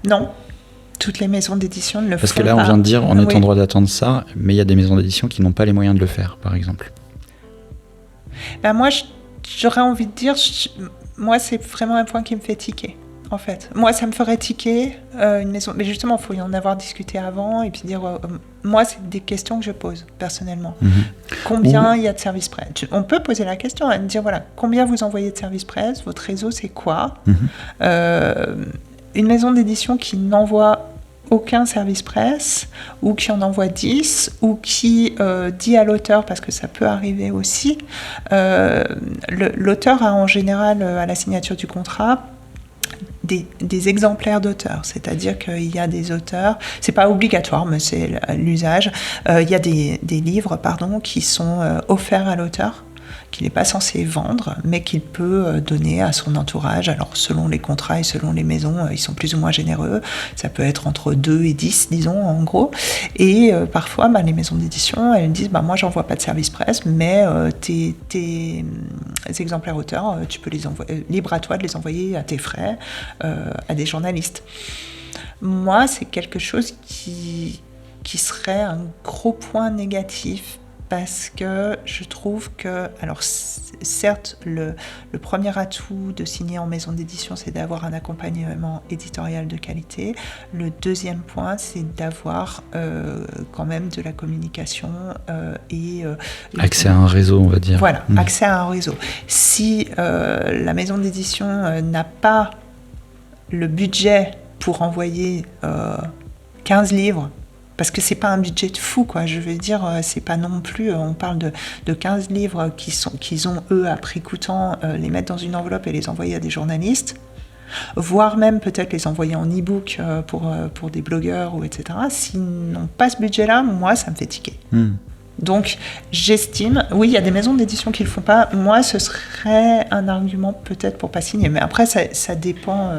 Non, toutes les maisons d'édition ne le font pas. Parce que là, on vient de dire, on est en droit d'attendre ça, mais il y a des maisons d'édition qui n'ont pas les moyens de le faire, par exemple. Moi, j'aurais envie de dire, moi, c'est vraiment un point qui me fait tiquer, en fait. Moi, ça me ferait tiquer une maison... Mais justement, il faut y en avoir discuté avant, et puis dire... moi, c'est des questions que je pose, personnellement. Combien il y a de services presse ? On peut poser la question, dire, voilà, combien vous envoyez de services presse ? Votre réseau, c'est quoi ? Une maison d'édition qui n'envoie aucun service presse, ou qui en envoie 10, ou qui dit à l'auteur, parce que ça peut arriver aussi, l'auteur a en général, à la signature du contrat, des exemplaires d'auteurs, c'est-à-dire qu'il y a des auteurs, c'est pas obligatoire, mais c'est l'usage, il y a des livres, qui sont offerts à l'auteur, qu'il n'est pas censé vendre, mais qu'il peut donner à son entourage. Alors, selon les contrats et selon les maisons, ils sont plus ou moins généreux. Ça peut être entre 2 et 10, disons, en gros. Et parfois, les maisons d'édition, elles disent, moi, j'envoie pas de service presse, mais tes exemplaires auteurs, tu peux les envoyer, libre à toi de les envoyer à tes frais, à des journalistes. Moi, c'est quelque chose qui serait un gros point négatif, parce que je trouve que, alors certes, le premier atout de signer en maison d'édition, c'est d'avoir un accompagnement éditorial de qualité. Le deuxième point, c'est d'avoir quand même de la communication et... accès à un réseau, on va dire. Voilà, accès à un réseau. Si la maison d'édition n'a pas le budget pour envoyer 15 livres, parce que c'est pas un budget de fou, quoi. Je veux dire, c'est pas non plus... on parle de 15 livres qu'ils ont, eux, à prix coûtant, les mettre dans une enveloppe et les envoyer à des journalistes, voire même peut-être les envoyer en e-book pour des blogueurs, ou etc. S'ils n'ont pas ce budget-là, moi, ça me fait tiquer. Donc, j'estime... Oui, il y a des maisons d'édition qui le font pas. Moi, ce serait un argument peut-être pour pas signer. Mais après, ça dépend...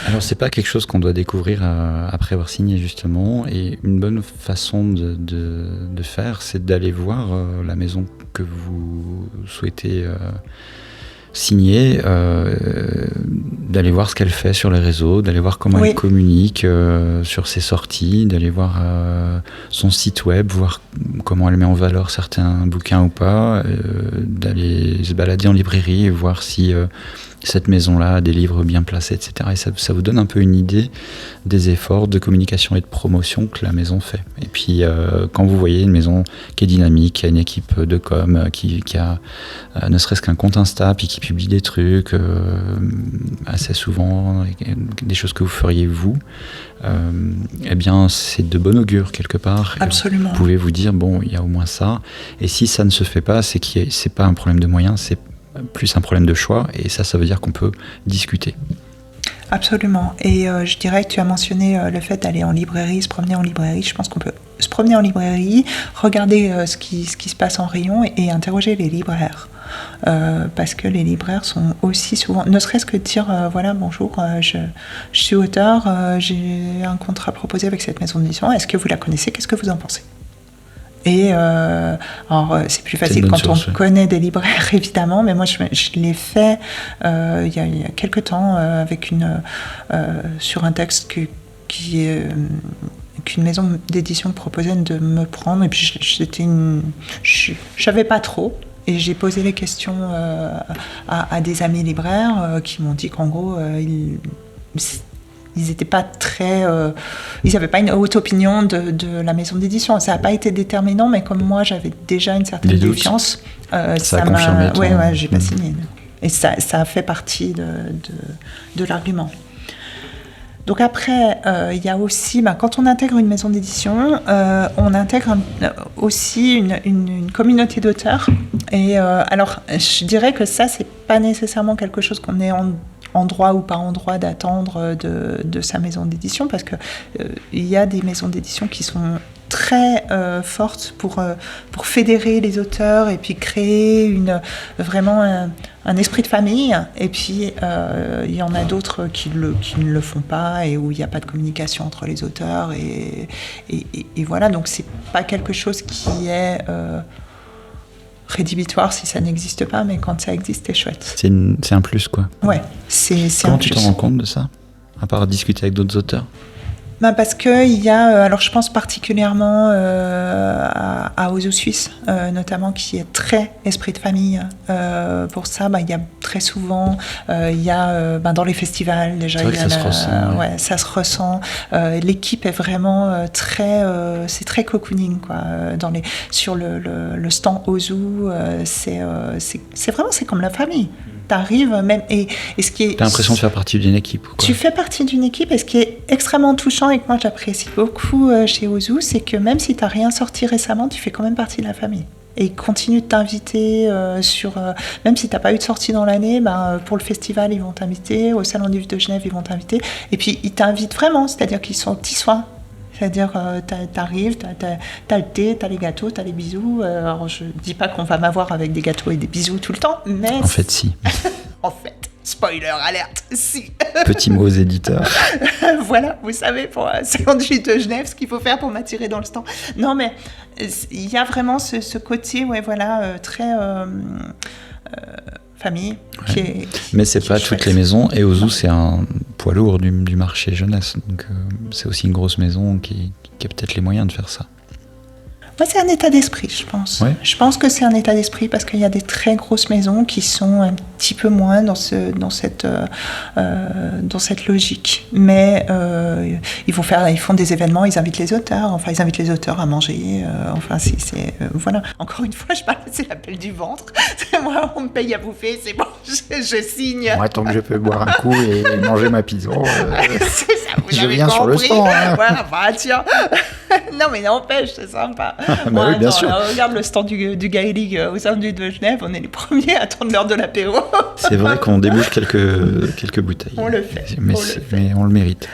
Alors, c'est pas quelque chose qu'on doit découvrir après avoir signé, justement. Et une bonne façon de faire, c'est d'aller voir la maison que vous souhaitez signer, d'aller voir ce qu'elle fait sur les réseaux, d'aller voir comment elle communique sur ses sorties, d'aller voir son site web, voir comment elle met en valeur certains bouquins ou pas, d'aller se balader en librairie et voir si cette maison-là a des livres bien placés, etc. Et ça vous donne un peu une idée des efforts de communication et de promotion que la maison fait. Et puis, quand vous voyez une maison qui est dynamique, qui a une équipe de com, qui a ne serait-ce qu'un compte Insta, puis qui publie des trucs assez souvent, des choses que vous feriez vous, eh bien, c'est de bon augure quelque part. Absolument. Vous pouvez vous dire, bon, il y a au moins ça. Et si ça ne se fait pas, c'est pas un problème de moyens, c'est plus un problème de choix, et ça veut dire qu'on peut discuter. Absolument. Et je dirais que tu as mentionné le fait d'aller en librairie, se promener en librairie. Je pense qu'on peut se promener en librairie, regarder ce qui se passe en rayon et interroger les libraires. Parce que les libraires sont aussi souvent, ne serait-ce que dire voilà, bonjour, je suis auteur, j'ai un contrat proposé avec cette maison d'édition, est-ce que vous la connaissez, qu'est-ce que vous en pensez? Et alors c'est plus facile quand on connaît des libraires, évidemment, mais moi je l'ai fait il y a quelques temps avec sur un texte qui qu'une maison d'édition me proposait de me prendre. Et puis j'avais pas trop. Et j'ai posé les questions à des amis libraires qui m'ont dit qu'en gros, ils n'étaient pas très... ils n'avaient pas une haute opinion de la maison d'édition. Ça n'a pas été déterminant, mais comme moi, j'avais déjà une certaine défiance. Ça a confirmé. Ouais, j'ai pas signé. Et ça a fait partie de l'argument. Donc après, il y a aussi, quand on intègre une maison d'édition, on intègre aussi une communauté d'auteurs. Et alors, je dirais que ça, c'est pas nécessairement quelque chose qu'on est en droit ou pas en droit d'attendre de sa maison d'édition, parce que il y a des maisons d'édition qui sont très fortes pour fédérer les auteurs et puis créer vraiment un esprit de famille. Et puis il y en a d'autres qui ne le font pas et où il n'y a pas de communication entre les auteurs et voilà, donc c'est pas quelque chose qui est rédhibitoire si ça n'existe pas, mais quand ça existe, c'est chouette. C'est un plus, quoi. Ouais, c'est Comment un plus. tu t'en rends compte de ça, à part discuter avec d'autres auteurs? Parce qu'il y a, alors je pense particulièrement à Ozu Suisse, notamment, qui est très esprit de famille. Pour ça, il y a très souvent, il y a dans les festivals déjà, c'est vrai que ça se ressent. Ouais, ça se ressent. L'équipe est vraiment c'est très cocooning, quoi. Sur le stand Ozu, c'est vraiment, c'est comme la famille. T'arrives même et ce qui est... T'as l'impression de faire partie d'une équipe, quoi. Tu fais partie d'une équipe, et ce qui est extrêmement touchant et que moi j'apprécie beaucoup chez Ozu, c'est que même si t'as rien sorti récemment, tu fais quand même partie de la famille. Et ils continuent de t'inviter même si t'as pas eu de sortie dans l'année, pour le festival ils vont t'inviter, au Salon du Livre de Genève ils vont t'inviter, et puis ils t'invitent vraiment, c'est-à-dire qu'ils sont petits soins. C'est-à-dire, t'arrives, t'as le thé, t'as les gâteaux, t'as les bisous. Alors, je dis pas qu'on va m'avoir avec des gâteaux et des bisous tout le temps, mais... En fait, si. En fait, spoiler alerte, si. Petit mot aux éditeurs. Voilà, vous savez, pour Salon du Livre de Genève, ce qu'il faut faire pour m'attirer dans le stand. Non, mais il y a vraiment ce côté, très... famille. Ouais. Mais c'est pas toutes les maisons, et Ozu c'est un poids lourd du marché jeunesse, donc c'est aussi une grosse maison qui a peut-être les moyens de faire ça. Moi, c'est un état d'esprit, je pense. Ouais. Je pense que c'est un état d'esprit parce qu'il y a des très grosses maisons qui sont un petit peu moins dans cette logique. Mais ils font des événements, ils invitent les auteurs. Enfin, ils invitent les auteurs à manger. Voilà. Encore une fois, je parle, c'est l'appel du ventre. Moi, on me paye à bouffer, c'est bon, je signe. Moi, tant que je peux boire un coup et manger ma pizza, c'est ça, vous je avez viens compris. sur le stand. Hein. Voilà, tiens. Non, mais n'empêche, c'est sympa. Oui, bien sûr. Regarde le stand du Gaëlig au Salon du Livre de Genève, on est les premiers à attendre l'heure de l'apéro. C'est vrai qu'on débouche quelques bouteilles. On le fait. Mais on le mérite.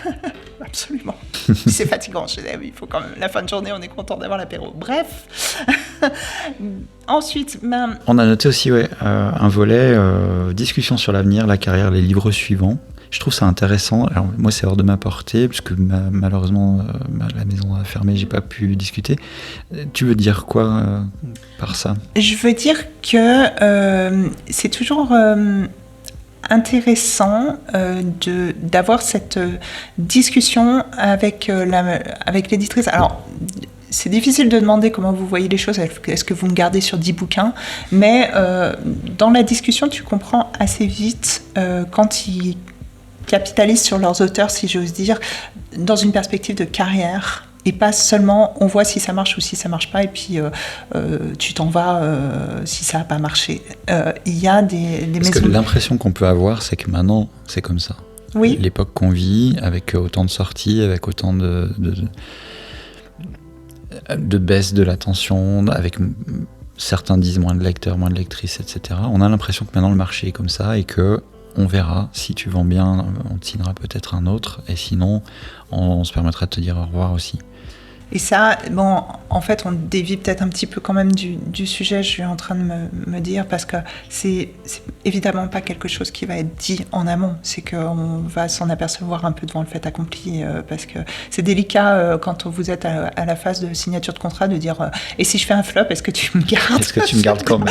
Absolument. C'est fatigant, Genève. Il faut quand même, la fin de journée, on est content d'avoir l'apéro. Bref. Ensuite, on a noté aussi un volet discussion sur l'avenir, la carrière, les livres suivants. Je trouve ça intéressant. Alors, moi, c'est hors de ma portée, parce que malheureusement, la maison a fermé, j'ai pas pu discuter. Tu veux dire quoi par ça ? Je veux dire que c'est toujours intéressant d'avoir cette discussion avec l'éditrice. Alors, c'est difficile de demander comment vous voyez les choses, est-ce que vous me gardez sur 10 bouquins, mais dans la discussion, tu comprends assez vite quand ils capitalisent sur leurs auteurs, si j'ose dire, dans une perspective de carrière, et pas seulement on voit si ça marche ou si ça marche pas, et puis tu t'en vas si ça n'a pas marché. Il y a des maisons... Parce que l'impression qu'on peut avoir, c'est que maintenant, c'est comme ça. Oui. L'époque qu'on vit, avec autant de sorties, avec autant de baisse de l'attention, avec certains disent moins de lecteurs, moins de lectrices, etc. On a l'impression que maintenant le marché est comme ça et que on verra, si tu vends bien, on te signera peut-être un autre, et sinon, on se permettra de te dire au revoir aussi. Et ça, bon, en fait, on dévie peut-être un petit peu quand même du sujet, je suis en train de me dire, parce que c'est évidemment pas quelque chose qui va être dit en amont. C'est qu'on va s'en apercevoir un peu devant le fait accompli, parce que c'est délicat quand vous êtes à la phase de signature de contrat de dire et si je fais un flop, est-ce que tu me gardes ? Est-ce que tu me gardes quand même ?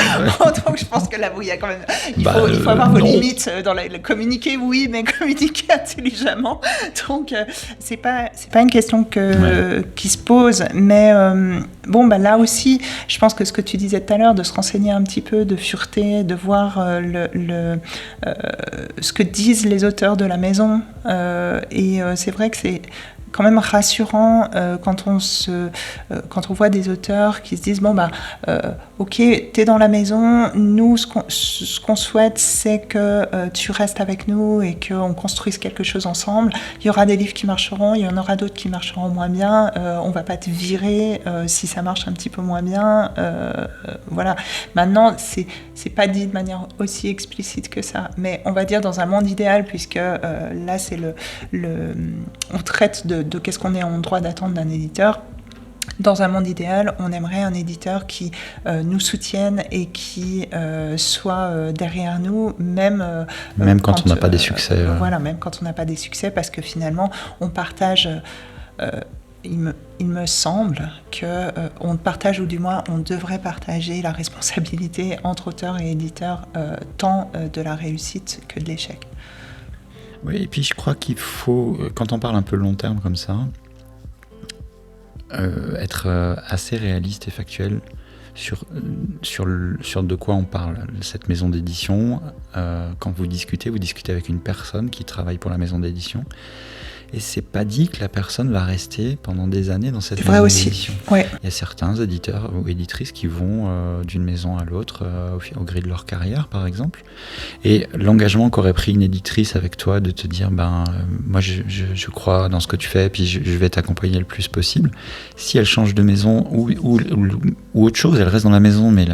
Donc je pense que là, il y a quand même, il faut avoir vos limites dans le communiquer, oui, mais communiquer intelligemment. Donc c'est pas une question qui se pose, mais là aussi, je pense que ce que tu disais tout à l'heure, de se renseigner un petit peu, de fureter, de voir ce que disent les auteurs de la maison, et c'est vrai que c'est quand même rassurant quand on voit des auteurs qui se disent ok, t'es dans la maison, nous ce qu'on souhaite c'est que tu restes avec nous et qu'on construise quelque chose ensemble. Il y aura des livres qui marcheront, il y en aura d'autres qui marcheront moins bien, on va pas te virer si ça marche un petit peu moins bien, voilà. Maintenant c'est pas dit de manière aussi explicite que ça, mais on va dire dans un monde idéal, puisque là c'est on traite de qu'est-ce qu'on est en droit d'attendre d'un éditeur. Dans un monde idéal, on aimerait un éditeur qui nous soutienne et qui soit derrière nous, même quand on n'a pas des succès. Voilà, même quand on n'a pas des succès, parce que finalement, on partage... il me semble qu'on partage, ou du moins on devrait partager la responsabilité entre auteurs et éditeurs, tant de la réussite que de l'échec. Oui, et puis je crois qu'il faut, quand on parle un peu long terme comme ça, être assez réaliste et factuel sur de quoi on parle. Cette maison d'édition, quand vous discutez avec une personne qui travaille pour la maison d'édition, et c'est pas dit que la personne va rester pendant des années dans cette maison d'édition. Ouais. Il y a certains éditeurs ou éditrices qui vont d'une maison à l'autre au gré de leur carrière, par exemple. Et l'engagement qu'aurait pris une éditrice avec toi de te dire moi je crois dans ce que tu fais, puis je vais t'accompagner le plus possible. Si elle change de maison ou autre chose, elle reste dans la maison, mais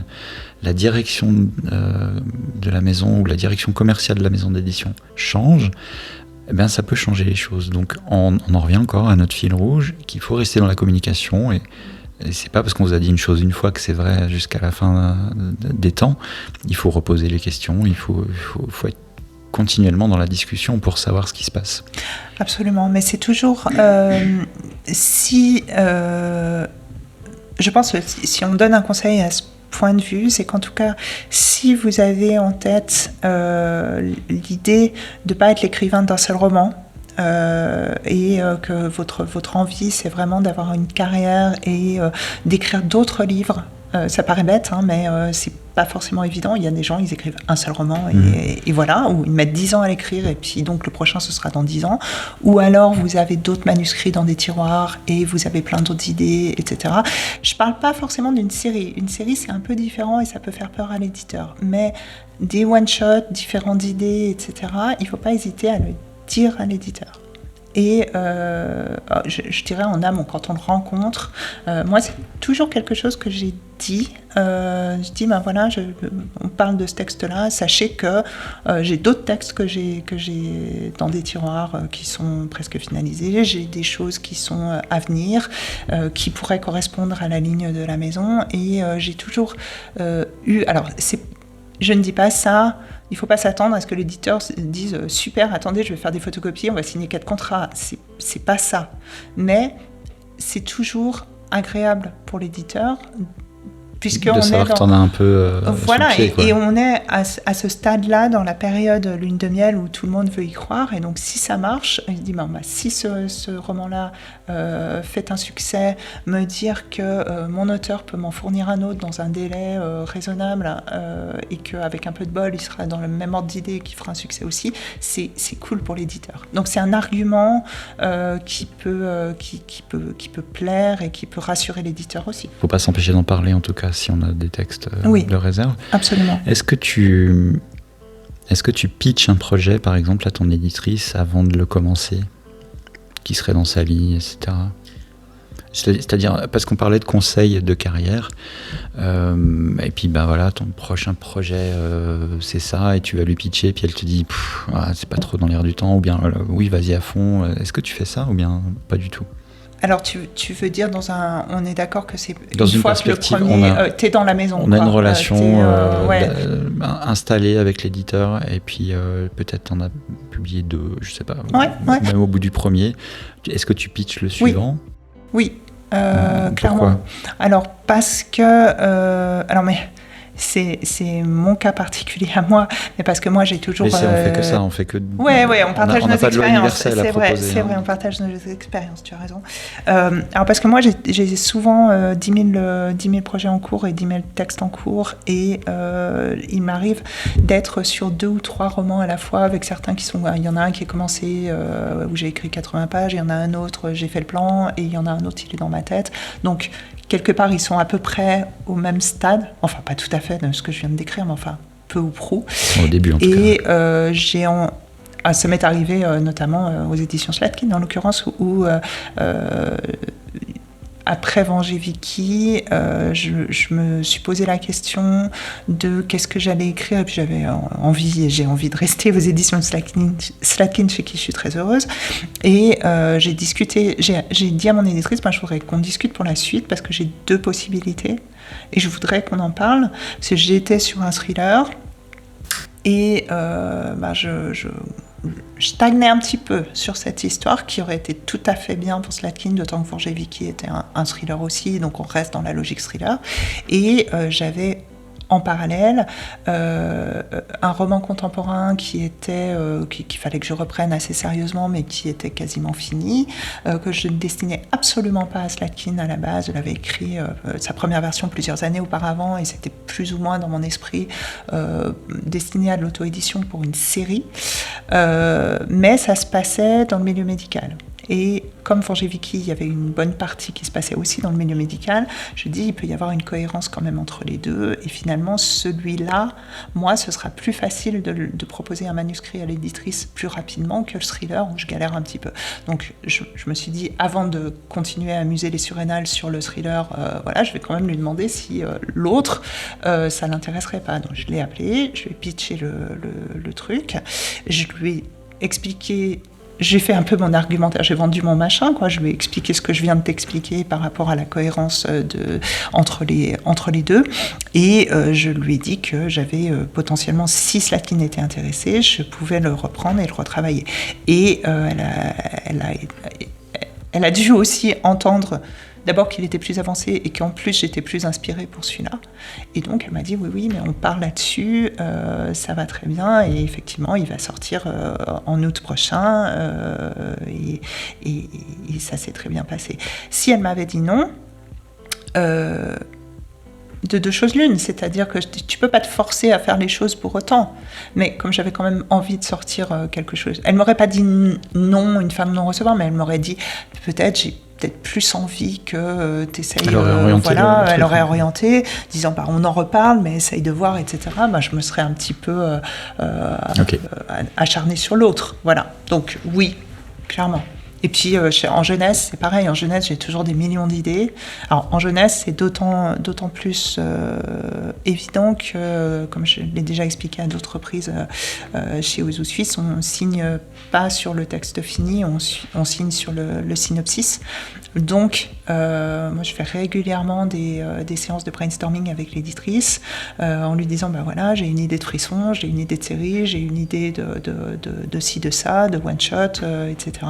la direction de la maison ou la direction commerciale de la maison d'édition change, ça peut changer les choses. Donc on en revient encore à notre fil rouge, qu'il faut rester dans la communication, et c'est pas parce qu'on vous a dit une chose une fois que c'est vrai jusqu'à la fin des temps. Il faut reposer les questions, il faut être continuellement dans la discussion pour savoir ce qui se passe. Absolument, mais c'est toujours je pense que si on me donne un conseil à ce point de vue, c'est qu'en tout cas, si vous avez en tête l'idée de ne pas être l'écrivain d'un seul roman, et que votre envie, c'est vraiment d'avoir une carrière et d'écrire d'autres livres, ça paraît bête, mais c'est pas forcément évident. Il y a des gens, ils écrivent un seul roman et voilà, ou ils mettent 10 ans à l'écrire et puis donc le prochain ce sera dans 10 ans. Ou alors vous avez d'autres manuscrits dans des tiroirs et vous avez plein d'autres idées, etc. Je parle pas forcément d'une série. Une série, c'est un peu différent et ça peut faire peur à l'éditeur. Mais des one-shots, différentes idées, etc., il faut pas hésiter à le dire à l'éditeur. Et je dirais en amont, quand on le rencontre, moi c'est toujours quelque chose que j'ai dit. Je dis, voilà, on parle de ce texte-là, sachez que j'ai d'autres textes que j'ai dans des tiroirs qui sont presque finalisés, j'ai des choses qui sont à venir, qui pourraient correspondre à la ligne de la maison, et j'ai toujours eu... Alors, je ne dis pas ça... Il ne faut pas s'attendre à ce que l'éditeur dise « Super, attendez, je vais faire des photocopies, on va signer 4 contrats ». C'est pas ça. Mais c'est toujours agréable pour l'éditeur, puisqu'on savoir que t'en as un peu voilà, pied, quoi. Et on est à ce stade-là, dans la période lune de miel, où tout le monde veut y croire. Et donc, si ça marche, il dit si ce roman-là fait un succès, me dire que mon auteur peut m'en fournir un autre dans un délai raisonnable, et qu'avec un peu de bol, il sera dans le même ordre d'idée, qui fera un succès aussi, c'est cool pour l'éditeur. Donc, c'est un argument qui peut plaire et qui peut rassurer l'éditeur aussi. Il ne faut pas s'empêcher d'en parler, en tout cas, si on a des textes de réserve. Absolument. Est-ce que tu pitches un projet, par exemple, à ton éditrice avant de le commencer, qui serait dans sa ligne, etc. C'est-à-dire, parce qu'on parlait de conseils de carrière, et puis voilà, ton prochain projet, c'est ça, et tu vas lui pitcher, puis elle te dit, c'est pas trop dans l'air du temps, ou bien oui, vas-y à fond. Est-ce que tu fais ça, ou bien pas du tout ? Alors, tu veux dire on est d'accord que c'est dans une fois perspective, que le premier, t'es dans la maison. On a quoi. une relation Ouais. installée avec l'éditeur, et puis peut-être t'en as publié 2, je sais pas. Ouais. Même au bout du premier. Est-ce que tu pitches le suivant ? Oui, Pourquoi ? clairement. Alors, parce que... mais c'est mon cas particulier à moi, mais parce que moi, j'ai toujours... Mais on fait que ça, on fait que... Ouais, on partage on nos n'a pas de loi expériences. universelle à proposer. C'est vrai, on partage nos expériences, tu as raison. Alors, parce que moi, j'ai souvent 10 000 projets en cours et 10 000 textes en cours, et il m'arrive d'être sur 2 ou 3 romans à la fois, avec certains qui sont... Il y en a un qui est commencé, où j'ai écrit 80 pages, il y en a un autre, j'ai fait le plan, et il y en a un autre, il est dans ma tête. Donc, quelque part, ils sont à peu près au même stade. Enfin, pas tout à fait de ce que je viens de décrire, mais enfin, peu ou prou. Au début, en tout cas. Et ça m'est arrivé notamment aux éditions Slatkin, en l'occurrence, où après Venger Vicky, je me suis posé la question de qu'est-ce que j'allais écrire, et puis j'ai envie de rester aux éditions Slatkin, chez qui je suis très heureuse. Et j'ai dit à mon éditrice, je voudrais qu'on discute pour la suite, parce que j'ai 2 possibilités, et je voudrais qu'on en parle, parce que j'étais sur un thriller, et je stagnais un petit peu sur cette histoire qui aurait été tout à fait bien pour Slatkin, d'autant que Venger Vicky était un thriller aussi, donc on reste dans la logique thriller. Et j'avais en parallèle un roman contemporain qu'il fallait que je reprenne assez sérieusement, mais qui était quasiment fini, que je ne destinais absolument pas à Slatkin à la base. Je l'avais écrit sa première version plusieurs années auparavant, et c'était plus ou moins dans mon esprit destiné à de l'auto-édition pour une série, mais ça se passait dans le milieu médical. Et comme Venger Vicky, il y avait une bonne partie qui se passait aussi dans le milieu médical, je dis il peut y avoir une cohérence quand même entre les deux. Et finalement, celui-là, moi, ce sera plus facile de proposer un manuscrit à l'éditrice plus rapidement que le thriller où je galère un petit peu. Donc je me suis dit, avant de continuer à amuser les surrénales sur le thriller, je vais quand même lui demander si l'autre, ça l'intéresserait pas. Donc je l'ai appelé, je lui ai pitché le truc, je lui ai expliqué... J'ai fait un peu mon argumentaire, j'ai vendu mon machin, quoi. Je lui ai expliqué ce que je viens de t'expliquer par rapport à la cohérence entre les deux. Et je lui ai dit que j'avais potentiellement, si Slatkin était intéressé, je pouvais le reprendre et le retravailler. Et elle a dû aussi entendre d'abord qu'il était plus avancé et qu'en plus j'étais plus inspirée pour celui-là. Et donc elle m'a dit oui, mais on part là-dessus, ça va très bien, et effectivement il va sortir en août prochain, et ça s'est très bien passé. Si elle m'avait dit non, de 2 choses l'une, c'est-à-dire que tu peux pas te forcer à faire les choses pour autant, mais comme j'avais quand même envie de sortir quelque chose, elle m'aurait pas dit non, une femme non recevable, mais elle m'aurait dit j'ai peut-être plus envie que tu essayes, elle aurait orienté, disant on en reparle, mais essaye de voir, etc. Je me serais un petit peu acharnée sur l'autre, voilà. Donc oui, clairement. Et puis en jeunesse, c'est pareil. En jeunesse, j'ai toujours des millions d'idées. Alors en jeunesse, c'est d'autant plus évident que, comme je l'ai déjà expliqué à d'autres reprises, chez Oiseaux Suisses, on signe pas sur le texte fini, on signe sur le synopsis. Donc, moi, je fais régulièrement des séances de brainstorming avec l'éditrice, en lui disant, j'ai une idée de frisson, j'ai une idée de série, j'ai une idée de ci, de ça, de one-shot, etc.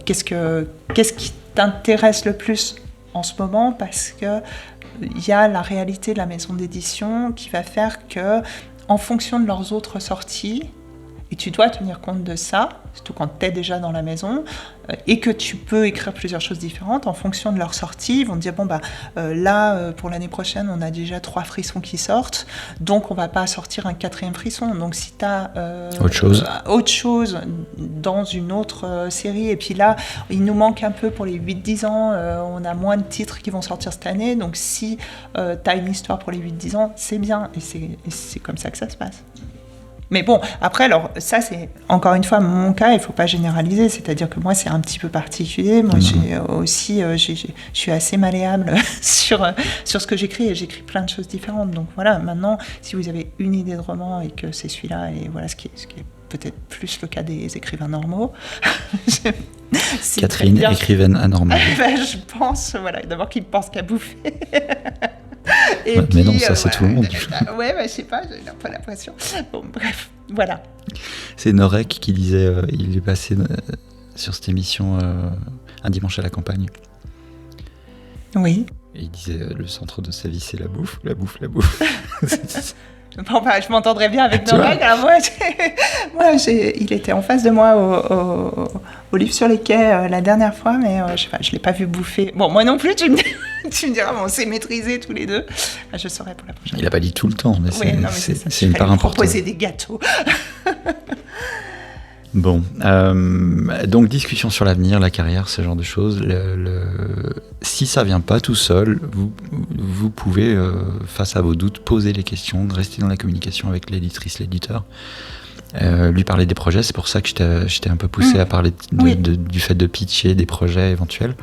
Qu'est-ce qui t'intéresse le plus en ce moment, parce que il y a la réalité de la maison d'édition qui va faire que, en fonction de leurs autres sorties, et tu dois tenir compte de ça, surtout quand tu es déjà dans la maison, et que tu peux écrire plusieurs choses différentes, en fonction de leur sortie, ils vont te dire, pour l'année prochaine, on a déjà 3 frissons qui sortent, donc on va pas sortir un 4e frisson. Donc si tu as autre chose dans une autre série, et puis là, il nous manque un peu pour les 8-10 ans, on a moins de titres qui vont sortir cette année, donc si tu as une histoire pour les 8-10 ans, c'est bien, et c'est comme ça que ça se passe. Mais bon, après, alors, ça, c'est encore une fois mon cas, il ne faut pas généraliser, c'est-à-dire que moi, c'est un petit peu particulier. Moi, je suis assez malléable sur ce que j'écris, et j'écris plein de choses différentes. Donc voilà, maintenant, si vous avez une idée de roman et que c'est celui-là, et voilà, ce qui est peut-être plus le cas des écrivains normaux. C'est Catherine, écrivaine anormale. Je pense, voilà, d'abord qu'ils ne pensent qu'à bouffer. Et mais puis, non, ça c'est tout le monde. Ouais, je sais pas, j'ai un peu l'impression. Bon, bref, voilà. C'est Norek qui disait, il est passé sur cette émission Un dimanche à la campagne. Oui. Et il disait, le centre de sa vie, c'est la bouffe, la bouffe, la bouffe. Bon, bah, je m'entendrais bien avec Tu Norek. Alors il était en face de moi au livre sur les quais la dernière fois, mais je sais pas, je l'ai pas vu bouffer. Bon, moi non plus, tu me diras, bon, on s'est maîtrisés tous les deux. Je saurai pour la prochaine. Il a pas dit tout le temps, mais Oui, c'est une part importante. Proposer des gâteaux. Bon, donc discussion sur l'avenir, la carrière, ce genre de choses. Si ça vient pas tout seul, vous pouvez, face à vos doutes, poser les questions, rester dans la communication avec l'éditrice, l'éditeur, lui parler des projets. C'est pour ça que je t'ai un peu poussé à parler du fait de pitcher des projets éventuels,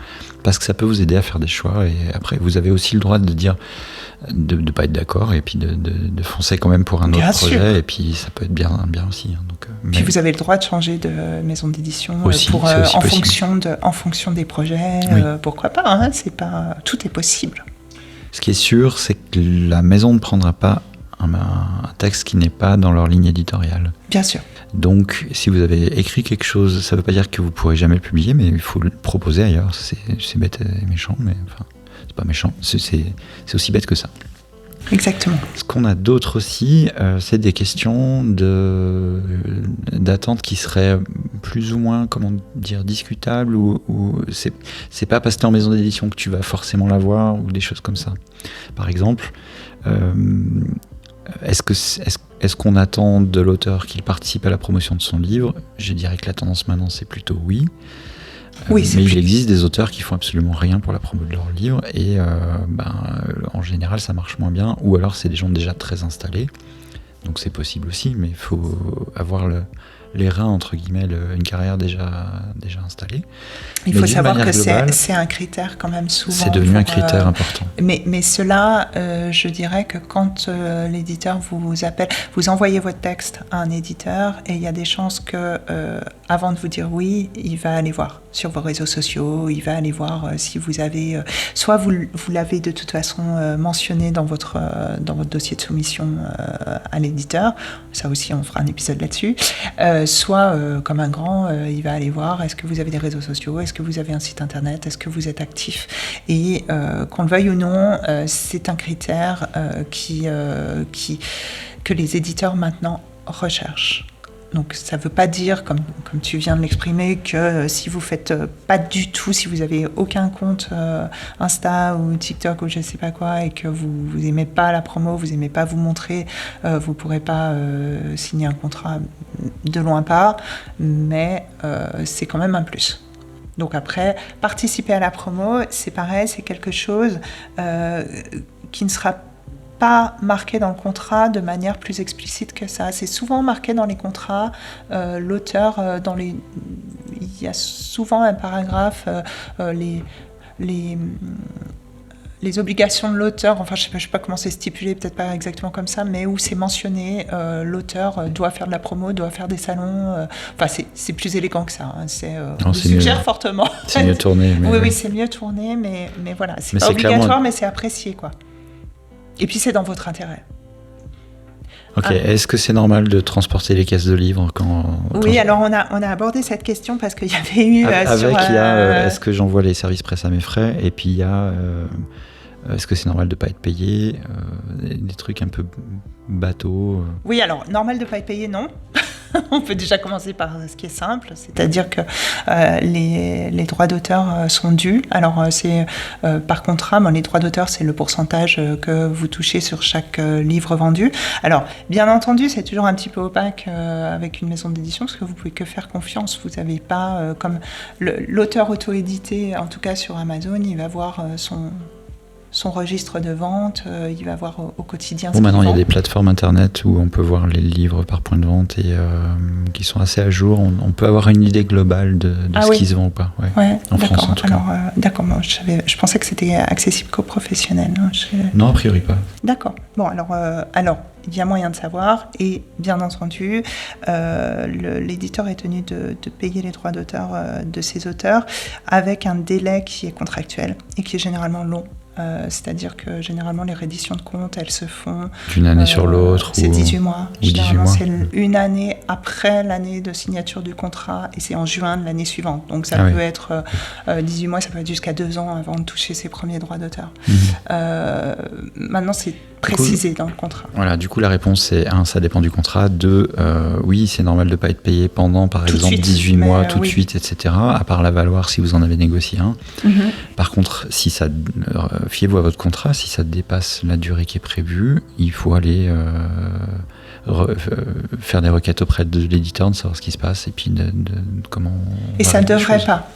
parce que ça peut vous aider à faire des choix. Et après, vous avez aussi le droit de dire de pas être d'accord et puis de foncer quand même pour un autre projet. Et puis ça peut être bien aussi. Hein, donc, puis vous avez le droit de changer de maison d'édition aussi, en fonction des projets. Oui. Pourquoi pas, hein, tout est possible. Ce qui est sûr, c'est que la maison ne prendra pas un texte qui n'est pas dans leur ligne éditoriale. Bien sûr. Donc, si vous avez écrit quelque chose, ça ne veut pas dire que vous ne pourrez jamais le publier, mais il faut le proposer ailleurs. C'est bête et méchant, mais enfin, c'est pas méchant. C'est aussi bête que ça. Exactement. Ce qu'on a d'autre aussi, c'est des questions d'attente qui seraient plus ou moins, comment dire, discutables, ou c'est pas parce que t'es en maison d'édition que tu vas forcément l'avoir, ou des choses comme ça. Par exemple, est-ce qu'on attend de l'auteur qu'il participe à la promotion de son livre ? Je dirais que la tendance maintenant, c'est plutôt oui. Mais il existe des auteurs qui font absolument rien pour la promo de leur livre, et en général ça marche moins bien, ou alors c'est des gens déjà très installés, donc c'est possible aussi, mais il faut avoir les reins, entre guillemets, une carrière déjà installée. Il faut savoir que c'est un critère quand même souvent. C'est devenu un critère important. Mais cela, je dirais que quand l'éditeur vous appelle, vous envoyez votre texte à un éditeur, et il y a des chances que, avant de vous dire oui, il va aller voir sur vos réseaux sociaux, il va aller voir si vous avez, soit vous l'avez de toute façon mentionné dans votre dossier de soumission à l'éditeur, ça aussi on fera un épisode là-dessus, soit comme un grand, il va aller voir, est-ce que vous avez des réseaux sociaux, est-ce que vous avez un site internet, est-ce que vous êtes actif, et qu'on le veuille ou non, c'est un critère que les éditeurs maintenant recherchent. Donc ça ne veut pas dire, comme tu viens de l'exprimer, que si vous faites pas du tout, si vous avez aucun compte Insta ou TikTok ou je ne sais pas quoi, et que vous n'aimez pas la promo, vous n'aimez pas vous montrer, vous ne pourrez pas signer un contrat, de loin pas, mais c'est quand même un plus. Donc après, participer à la promo, c'est pareil, c'est quelque chose qui ne sera pas marqué dans le contrat de manière plus explicite que ça. C'est souvent marqué dans les contrats. L'auteur, il y a souvent un paragraphe, les obligations de l'auteur, enfin je sais pas comment c'est stipulé, peut-être pas exactement comme ça, mais où c'est mentionné, l'auteur doit faire de la promo, doit faire des salons, c'est plus élégant que ça, hein, on suggère fortement. C'est mieux tourné. Oui, c'est mieux tourné, mais voilà, c'est pas obligatoire, mais c'est apprécié, quoi. Et puis c'est dans votre intérêt. Ok, Est-ce que c'est normal de transporter les caisses de livres quand... Oui, alors on a abordé cette question parce qu'il y avait eu... est-ce que j'envoie les services presse à mes frais, et puis il y a... est-ce que c'est normal de ne pas être payé, des trucs un peu bateaux. Oui, alors, normal de ne pas être payé, non. On peut déjà commencer par ce qui est simple, c'est-à-dire que les droits d'auteur sont dus. Alors, c'est par contrat, les droits d'auteur, c'est le pourcentage que vous touchez sur chaque livre vendu. Alors, bien entendu, c'est toujours un petit peu opaque avec une maison d'édition, parce que vous pouvez que faire confiance. Vous n'avez pas, comme l'auteur auto-édité, en tout cas sur Amazon, il va voir son registre de vente, il va voir au quotidien. Bon, maintenant, il y a des plateformes internet où on peut voir les livres par point de vente et qui sont assez à jour. On peut avoir une idée globale de ce qui se vend ou pas. Ouais, en France, en tout cas. Alors, d'accord, moi, je pensais que c'était accessible qu'aux professionnels. Non, a priori pas. D'accord. Bon, alors, il y a moyen de savoir et bien entendu, l'éditeur est tenu de payer les droits d'auteur de ses auteurs avec un délai qui est contractuel et qui est généralement long. C'est-à-dire que généralement les rééditions de comptes, elles se font d'une année sur l'autre. C'est 18 mois. Ou 18 mois. C'est une année après l'année de signature du contrat et c'est en juin de l'année suivante. Donc ça peut être 18 mois, ça peut être jusqu'à 2 ans avant de toucher ses premiers droits d'auteur. Maintenant, c'est précisé dans le contrat. Voilà, du coup la réponse c'est 1, ça dépend du contrat, 2, oui c'est normal de ne pas être payé pendant par exemple 18 mois tout de suite, etc. À part la valoir si vous en avez négocié un. Par contre, si ça, fiez-vous à votre contrat, si ça dépasse la durée qui est prévue, il faut aller faire des requêtes auprès de l'éditeur, de savoir ce qui se passe et puis de comment. Et ça ne devrait pas.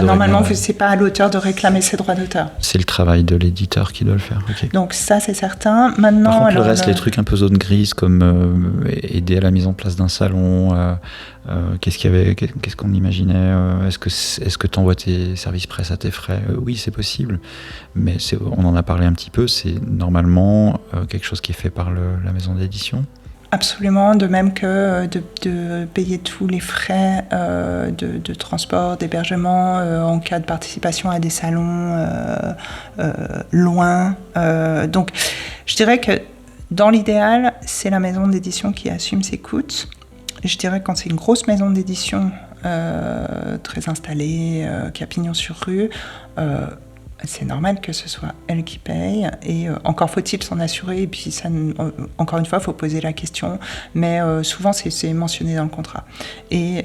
Normalement, c'est pas à l'auteur de réclamer ses droits d'auteur. C'est le travail de l'éditeur qui doit le faire. Okay. Donc ça, c'est certain. Maintenant, par contre, le reste, les trucs un peu zone grise, comme aider à la mise en place d'un salon, qu'est-ce qu'on imaginait, est-ce que tu envoies tes services presse à tes frais? Oui, c'est possible, mais on en a parlé un petit peu, c'est normalement quelque chose qui est fait par la maison d'édition. Absolument, de même que de payer tous les frais de transport, d'hébergement en cas de participation à des salons loin. Donc, je dirais que dans l'idéal, c'est la maison d'édition qui assume ses coûts. Je dirais que quand c'est une grosse maison d'édition très installée, qui a pignon sur rue, c'est normal que ce soit elle qui paye et encore faut-il s'en assurer et puis ça, encore une fois il faut poser la question mais souvent c'est mentionné dans le contrat et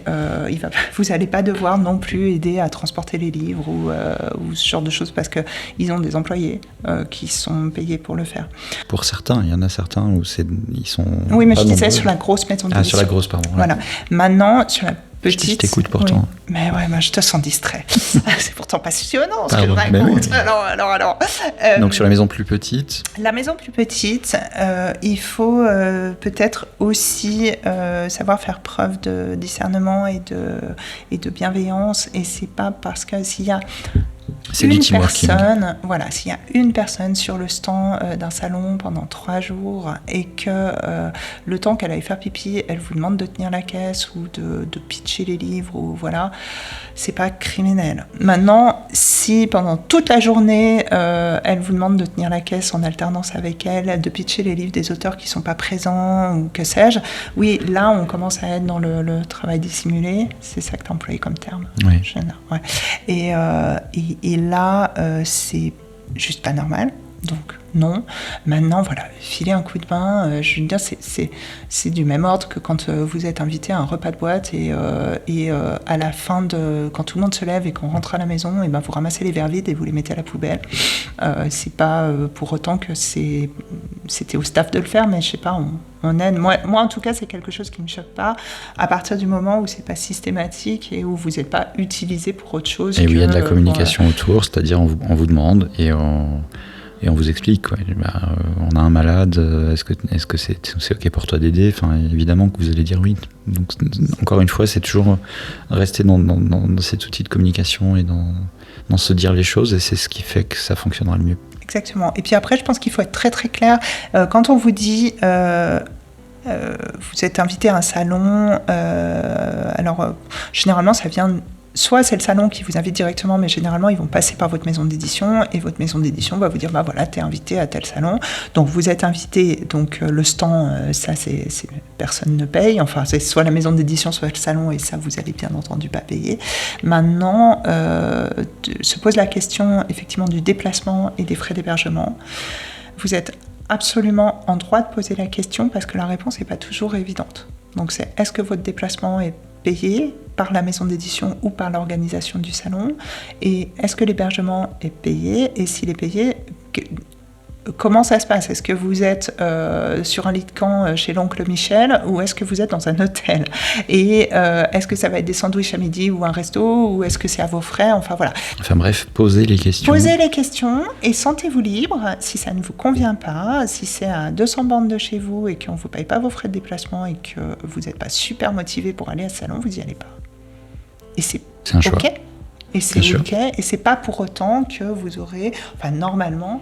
vous n'allez pas devoir non plus aider à transporter les livres ou ce genre de choses parce qu'ils ont des employés qui sont payés pour le faire. Pour certains, il y en a certains où ils sont oui mais je disais sur la grosse maison d'édition. Sur la grosse pardon. Voilà. Maintenant sur la petite. Je t'écoute pourtant. Oui. Mais ouais, moi je te sens distrait. C'est pourtant passionnant ce que je raconte. Oui. Alors. Donc sur la maison plus petite. La maison plus petite, il faut peut-être aussi savoir faire preuve de discernement et de bienveillance. Et c'est pas parce que s'il y a s'il y a une personne sur le stand d'un salon pendant 3 jours et que le temps qu'elle aille faire pipi, elle vous demande de tenir la caisse ou de pitcher les livres, ou voilà, c'est pas criminel. Maintenant, si pendant toute la journée, elle vous demande de tenir la caisse en alternance avec elle, de pitcher les livres des auteurs qui sont pas présents ou que sais-je, oui, là, on commence à être dans le travail dissimulé. C'est ça que tu as employé comme terme. Oui. Ouais. Et là, c'est juste pas normal. Donc, non. Maintenant, voilà, filer un coup de main, je veux dire, c'est du même ordre que quand vous êtes invité à un repas de boîte et à la fin quand tout le monde se lève et qu'on rentre à la maison, et ben vous ramassez les verres vides et vous les mettez à la poubelle. C'est pas pour autant que c'était au staff de le faire, mais je sais pas, on aide. Moi, en tout cas, c'est quelque chose qui me choque pas à partir du moment où c'est pas systématique et où vous n'êtes pas utilisé pour autre chose. Et où il y a de la communication autour, c'est-à-dire on vous demande et on vous explique, quoi. On a un malade, est-ce que c'est OK pour toi d'aider? Enfin, évidemment que vous allez dire oui. Donc, encore une fois, c'est toujours rester dans cet outil de communication et dans se dire les choses, et c'est ce qui fait que ça fonctionnera le mieux. Exactement. Et puis après, je pense qu'il faut être très très clair. Quand on vous dit... vous êtes invité à un salon, alors généralement ça vient... Soit c'est le salon qui vous invite directement, mais généralement ils vont passer par votre maison d'édition et votre maison d'édition va vous dire bah voilà, t'es invité à tel salon. Donc vous êtes invité, donc le stand, ça c'est personne ne paye. Enfin c'est soit la maison d'édition, soit le salon, et ça vous allez bien entendu pas payer. Maintenant se pose la question effectivement du déplacement et des frais d'hébergement. Vous êtes absolument en droit de poser la question parce que la réponse n'est pas toujours évidente. Donc c'est est-ce que votre déplacement est payé par la maison d'édition ou par l'organisation du salon, et est-ce que l'hébergement est payé, et s'il est payé, comment ça se passe ? Est-ce que vous êtes sur un lit de camp chez l'oncle Michel ou est-ce que vous êtes dans un hôtel ? Et est-ce que ça va être des sandwichs à midi ou un resto ou est-ce que c'est à vos frais ? Enfin voilà. Enfin bref, posez les questions. Posez les questions et sentez-vous libre. Si ça ne vous convient pas, si c'est à 200 bornes de chez vous et qu'on ne vous paye pas vos frais de déplacement et que vous n'êtes pas super motivé pour aller à ce salon, vous n'y allez pas. Et c'est un choix. OK. Et c'est Bien sûr. OK, et c'est pas pour autant que vous aurez, normalement,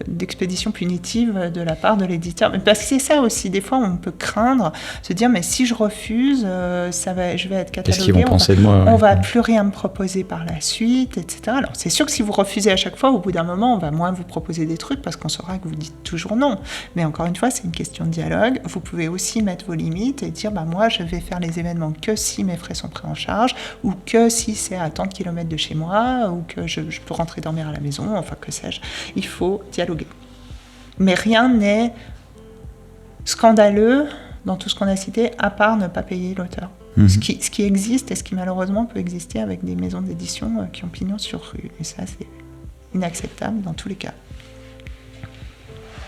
d'expédition punitive de la part de l'éditeur. Parce que c'est ça aussi, des fois on peut craindre, se dire mais si je refuse, je vais être catalogué, Qu'est-ce qu'ils vont penser de moi ? on va plus rien me proposer par la suite, etc. Alors c'est sûr que si vous refusez à chaque fois, au bout d'un moment, on va moins vous proposer des trucs parce qu'on saura que vous dites toujours non. Mais encore une fois, c'est une question de dialogue. Vous pouvez aussi mettre vos limites et dire moi je vais faire les événements que si mes frais sont pris en charge ou que si c'est à tant de kilomètres de chez moi ou que je peux rentrer dormir à la maison, enfin que sais-je. Il faut dialoguer. Mais rien n'est scandaleux dans tout ce qu'on a cité, à part ne pas payer l'auteur. Ce qui existe et ce qui malheureusement peut exister avec des maisons d'édition qui ont pignon sur rue. Et ça, c'est inacceptable dans tous les cas.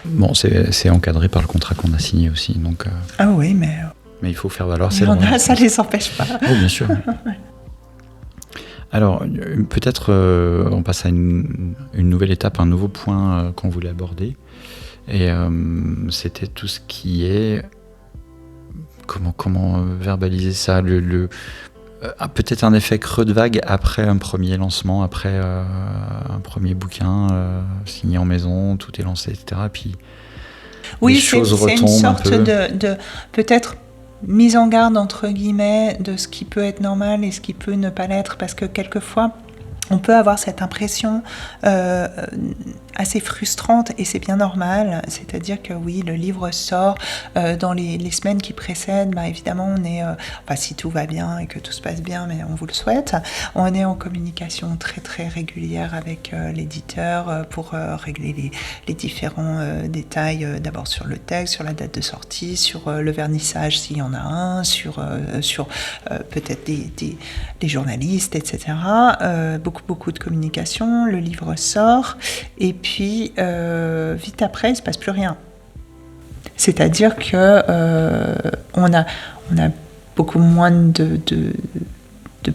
Bon, c'est encadré par le contrat qu'on a signé aussi, donc... Ah oui, mais il faut faire valoir ses il y en droits. a, ça les empêche pas. Oh, bien sûr. Alors, peut-être on passe à une nouvelle étape, un nouveau point qu'on voulait aborder. Et c'était tout ce qui est... Comment verbaliser ça peut-être un effet creux de vague après un premier lancement, après un premier bouquin signé en maison, tout est lancé, etc. Puis oui, les choses c'est une retombent sorte un peu. de peut-être mise en garde entre guillemets de ce qui peut être normal et ce qui peut ne pas l'être, parce que quelquefois on peut avoir cette impression assez frustrante, et c'est bien normal, c'est-à-dire que oui, le livre sort dans les semaines qui précèdent, évidemment on est, si tout va bien et que tout se passe bien, mais on vous le souhaite, on est en communication très très régulière avec l'éditeur pour régler les différents détails, d'abord sur le texte, sur la date de sortie, sur le vernissage s'il y en a un, sur peut-être des journalistes, etc. Beaucoup de communication, le livre sort, et puis vite après, il ne se passe plus rien. C'est-à-dire que on a beaucoup moins de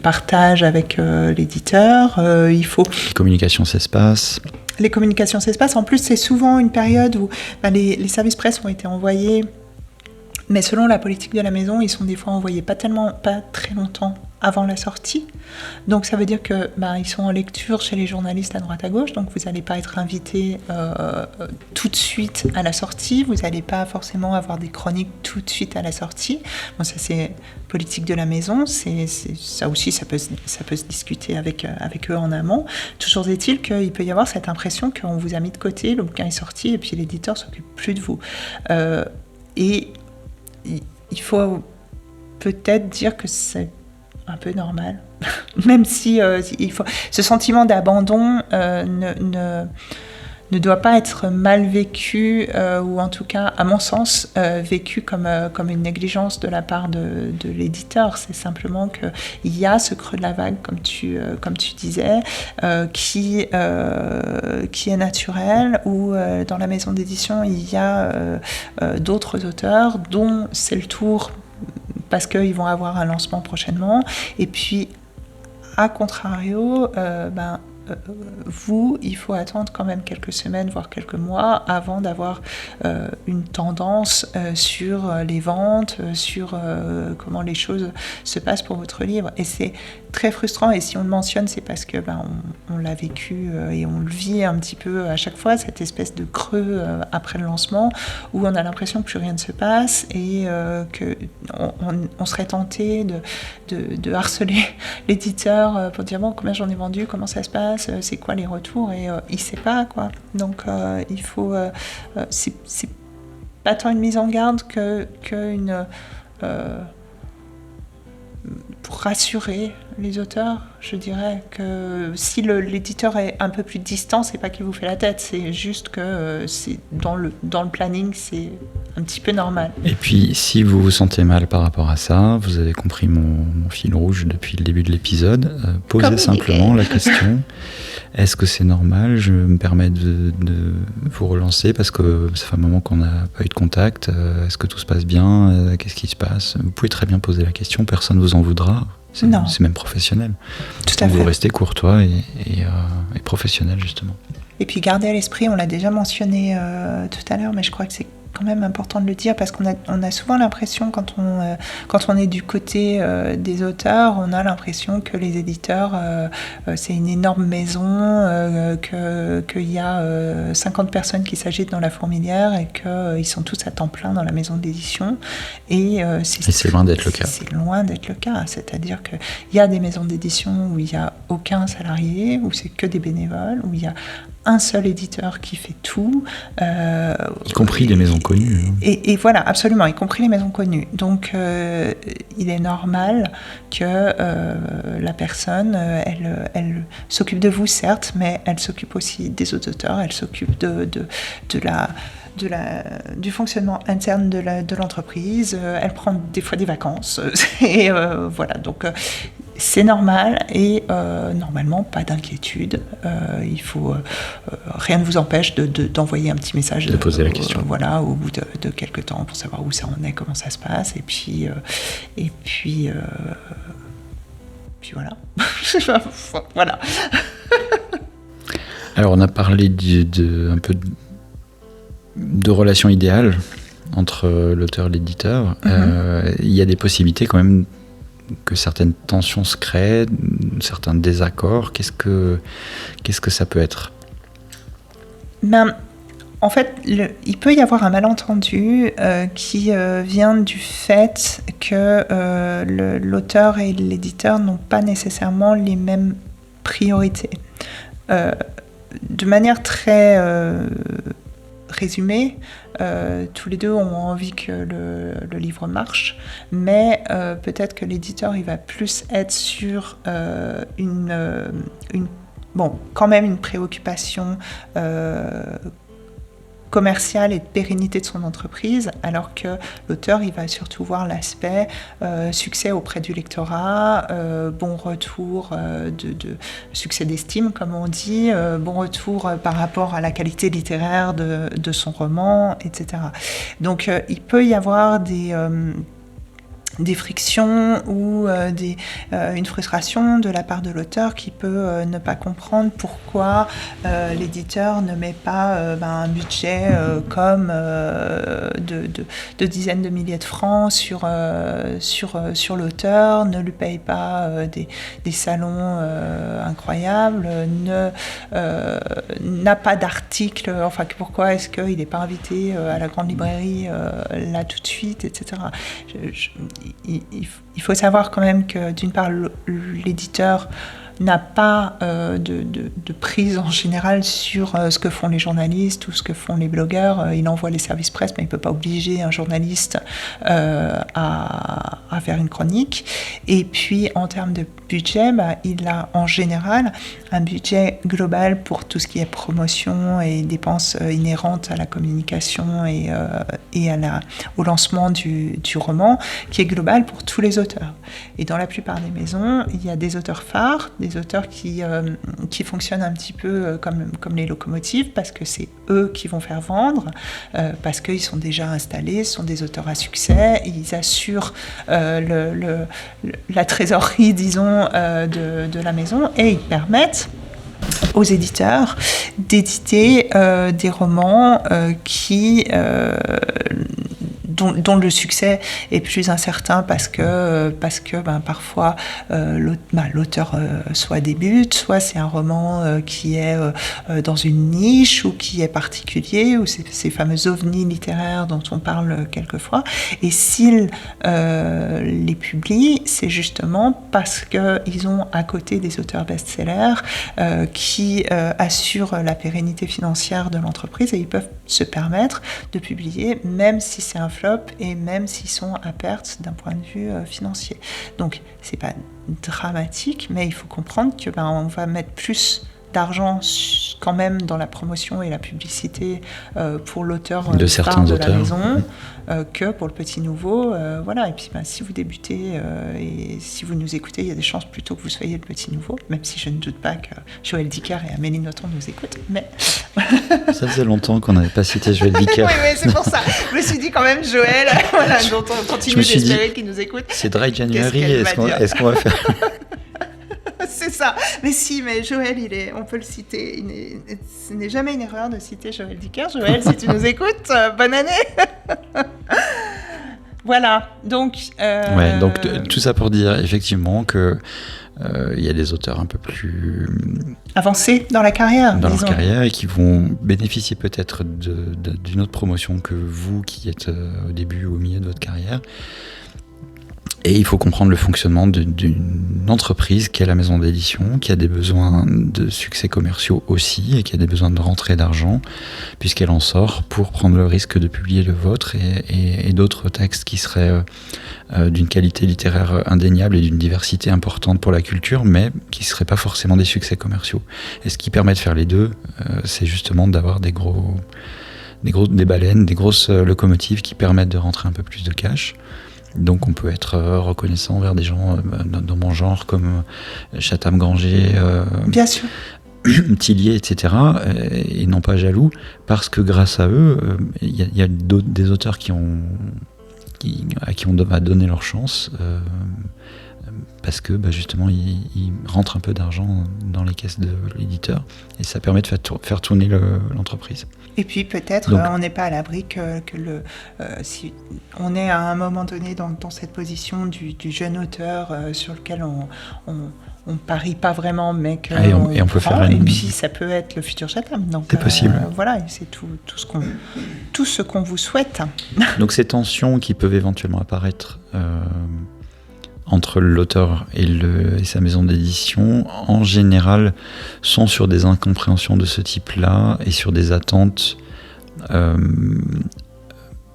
partage avec l'éditeur. Il faut... Les communications s'espacent. Les communications s'espacent. En plus, c'est souvent une période où les services presse ont été envoyés, mais selon la politique de la maison, ils sont des fois envoyés pas très longtemps avant la sortie. Donc ça veut dire que ils sont en lecture chez les journalistes à droite à gauche, donc vous n'allez pas être invité tout de suite à la sortie, vous n'allez pas forcément avoir des chroniques tout de suite à la sortie. Bon, ça c'est politique de la maison, c'est ça aussi, ça peut se discuter avec eux en amont. Toujours est-il qu'il peut y avoir cette impression qu'on vous a mis de côté, le bouquin est sorti et puis l'éditeur s'occupe plus de vous. Et il faut peut-être dire que c'est un peu normal, même si il faut... ce sentiment d'abandon ne doit pas être mal vécu, ou en tout cas, à mon sens, vécu comme une négligence de la part de l'éditeur. C'est simplement qu'il y a ce creux de la vague, comme tu disais, qui est naturel, où dans la maison d'édition, il y a d'autres auteurs dont c'est le tour parce qu'ils vont avoir un lancement prochainement. Et puis, à contrario, vous, il faut attendre quand même quelques semaines, voire quelques mois, avant d'avoir une tendance sur les ventes, sur comment les choses se passent pour votre livre. Et c'est très frustrant, et si on le mentionne, c'est parce que on l'a vécu et on le vit un petit peu à chaque fois, cette espèce de creux après le lancement, où on a l'impression que plus rien ne se passe, et qu'on serait tenté de harceler l'éditeur pour dire combien j'en ai vendu, comment ça se passe, c'est quoi les retours, et il ne sait pas, quoi. Donc il faut... c'est pas tant une mise en garde qu'une... pour rassurer les auteurs, je dirais que si l'éditeur est un peu plus distant, c'est pas qu'il vous fait la tête, c'est juste que c'est dans le planning, c'est un petit peu normal. Et puis, si vous vous sentez mal par rapport à ça, vous avez compris mon fil rouge depuis le début de l'épisode, posez simplement la question, est-ce que c'est normal ? Je me permets de vous relancer parce que ça fait un moment qu'on n'a pas eu de contact. Est-ce que tout se passe bien ? Qu'est-ce qui se passe ? Vous pouvez très bien poser la question, personne ne vous en voudra. C'est même professionnel. Tout à fait. Vous restez courtois et professionnel, justement. Et puis garder à l'esprit, on l'a déjà mentionné tout à l'heure, mais je crois que c'est quand même important de le dire parce qu'on a souvent l'impression quand on est du côté des auteurs, on a l'impression que les éditeurs c'est une énorme maison, qu'il y a 50 personnes qui s'agitent dans la fourmilière et qu'ils sont tous à temps plein dans la maison d'édition et c'est loin d'être le cas. C'est loin d'être le cas, c'est-à-dire qu'il y a des maisons d'édition où il n'y a aucun salarié, où c'est que des bénévoles, où il y a un seul éditeur qui fait tout. Y compris les maisons connues. Et voilà, absolument, y compris les maisons connues. Donc, il est normal que la personne, elle s'occupe de vous, certes, mais elle s'occupe aussi des autres auteurs, elle s'occupe du fonctionnement interne de l'entreprise, elle prend des fois des vacances, et voilà, donc c'est normal et normalement pas d'inquiétude. Il faut rien ne vous empêche d'envoyer un petit message, de poser la question. Voilà, au bout de quelques temps pour savoir où ça en est, comment ça se passe, et puis voilà. Voilà. Alors on a parlé un peu de relations idéales entre l'auteur et l'éditeur. Il y a des possibilités quand même que certaines tensions se créent, certains désaccords. Qu'est-ce que ça peut être ? En fait, il peut y avoir un malentendu qui vient du fait que l'auteur et l'éditeur n'ont pas nécessairement les mêmes priorités. De manière très résumée, tous les deux ont envie que le livre marche, mais peut-être que l'éditeur il va plus être sur quand même une préoccupation commerciale et de pérennité de son entreprise, alors que l'auteur il va surtout voir l'aspect succès auprès du lectorat, bon retour de succès d'estime comme on dit, bon retour par rapport à la qualité littéraire de son roman, etc. Donc il peut y avoir des frictions ou une frustration de la part de l'auteur qui peut ne pas comprendre pourquoi l'éditeur ne met pas un budget comme de dizaines de milliers de francs sur l'auteur, ne lui paye pas des salons incroyables, n'a pas d'article, enfin pourquoi est-ce qu'il n'est pas invité à la grande librairie là tout de suite, etc. Il faut savoir quand même que d'une part l'éditeur n'a pas de prise en général sur ce que font les journalistes ou ce que font les blogueurs. Il envoie les services presse, mais il ne peut pas obliger un journaliste à faire une chronique. Et puis, en termes de budget, il a en général un budget global pour tout ce qui est promotion et dépenses inhérentes à la communication et au lancement du roman, qui est global pour tous les auteurs. Et dans la plupart des maisons, il y a des auteurs phares, des auteurs qui fonctionnent un petit peu comme les locomotives, parce que c'est eux qui vont faire vendre, parce qu'ils sont déjà installés, ce sont des auteurs à succès, ils assurent la trésorerie, disons, de la maison, et ils permettent aux éditeurs d'éditer des romans dont le succès est plus incertain parce que parfois l'auteur soit débute, soit c'est un roman qui est dans une niche ou qui est particulier, ou ces fameux ovnis littéraires dont on parle quelquefois. Et s'ils les publient, c'est justement parce qu'ils ont à côté des auteurs best-sellers qui assurent la pérennité financière de l'entreprise, et ils peuvent se permettre de publier, même si c'est un flop, flop, et même s'ils sont à perte d'un point de vue financier. Donc, c'est pas dramatique, mais il faut comprendre que on va mettre plus d'argent quand même dans la promotion et la publicité pour l'auteur de star certains de auteurs. la maison que pour le petit nouveau. Voilà. Et puis si vous débutez et si vous nous écoutez, il y a des chances plutôt que vous soyez le petit nouveau, même si je ne doute pas que Joël Dicker et Amélie Nothomb nous écoutent. Mais Ça faisait longtemps qu'on n'avait pas cité Joël Dicker. oui, c'est pour ça. Je me suis dit quand même Joël, voilà, dont on Je continue me suis d'espérer dit, qu'il nous écoute. C'est Dry January, Qu'est-ce qu'elle va dire est-ce qu'on va faire C'est ça. Mais si, mais Joël, on peut le citer. Ce n'est jamais une erreur de citer Joël Dicker. Joël, si tu nous écoutes, bonne année. Voilà. Donc. Ouais, donc tout ça pour dire effectivement que il y a des auteurs un peu plus avancés dans la carrière. dans disons. leur carrière et qui vont bénéficier peut-être d'une autre promotion que vous qui êtes au début ou au milieu de votre carrière. Et il faut comprendre le fonctionnement d'une entreprise qui est la maison d'édition, qui a des besoins de succès commerciaux aussi, et qui a des besoins de rentrée d'argent, puisqu'elle en sort pour prendre le risque de publier le vôtre et d'autres textes qui seraient d'une qualité littéraire indéniable et d'une diversité importante pour la culture, mais qui ne seraient pas forcément des succès commerciaux. Et ce qui permet de faire les deux, c'est justement d'avoir des baleines, des grosses locomotives qui permettent de rentrer un peu plus de cash. Donc on peut être reconnaissant envers des gens dans mon genre comme Chatham Granger, Bien sûr. Tillier, etc. Et non pas jaloux, parce que grâce à eux, il y a des auteurs à qui on va donner leur chance, parce que justement ils rentrent un peu d'argent dans les caisses de l'éditeur, et ça permet de faire tourner l'entreprise. Et puis peut-être Donc, on n'est pas à l'abri que si on est à un moment donné dans cette position du jeune auteur sur lequel on parie pas vraiment, mais que et on peut prend, faire et puis ça peut être le futur Chatham. Donc C'est possible. voilà, et c'est tout ce qu'on vous souhaite. Donc ces tensions qui peuvent éventuellement apparaître entre l'auteur et sa maison d'édition, en général, sont sur des incompréhensions de ce type-là et sur des attentes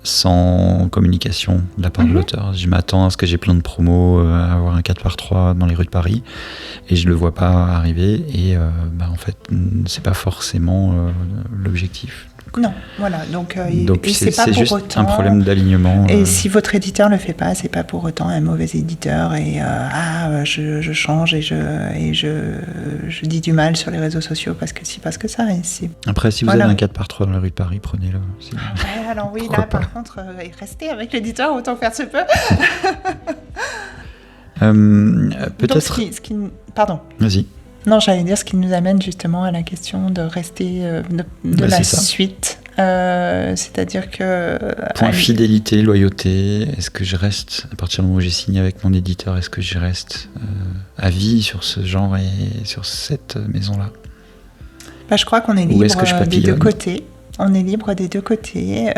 sans communication de la part de l'auteur. Je m'attends à ce que j'ai plein de promos, à avoir un 4x3 dans les rues de Paris, et je le vois pas arriver, et en fait, c'est pas forcément l'objectif. Non, voilà. Donc Donc et c'est pas pour juste autant un problème d'alignement. Et si votre éditeur le fait pas, c'est pas pour autant un mauvais éditeur. Et je change et je dis du mal sur les réseaux sociaux parce que ça. Et c'est... Après, si vous Voilà. avez un 4x3 dans la rue de Paris, prenez-le. Ouais, alors oui, Pourquoi là pas. par contre, restez avec l'éditeur autant faire se peut. Peut-être. Donc, pardon. Vas-y. Non, j'allais dire ce qui nous amène justement à la question de rester de la c'est ça. suite. C'est-à-dire que... Point fidélité, loyauté, est-ce que je reste, à partir du moment où j'ai signé avec mon éditeur, est-ce que je reste à vie sur ce genre et sur cette maison-là ? Je crois qu'on est Ou est-ce libre que je des deux papillonne ? côtés. On est libre des deux côtés.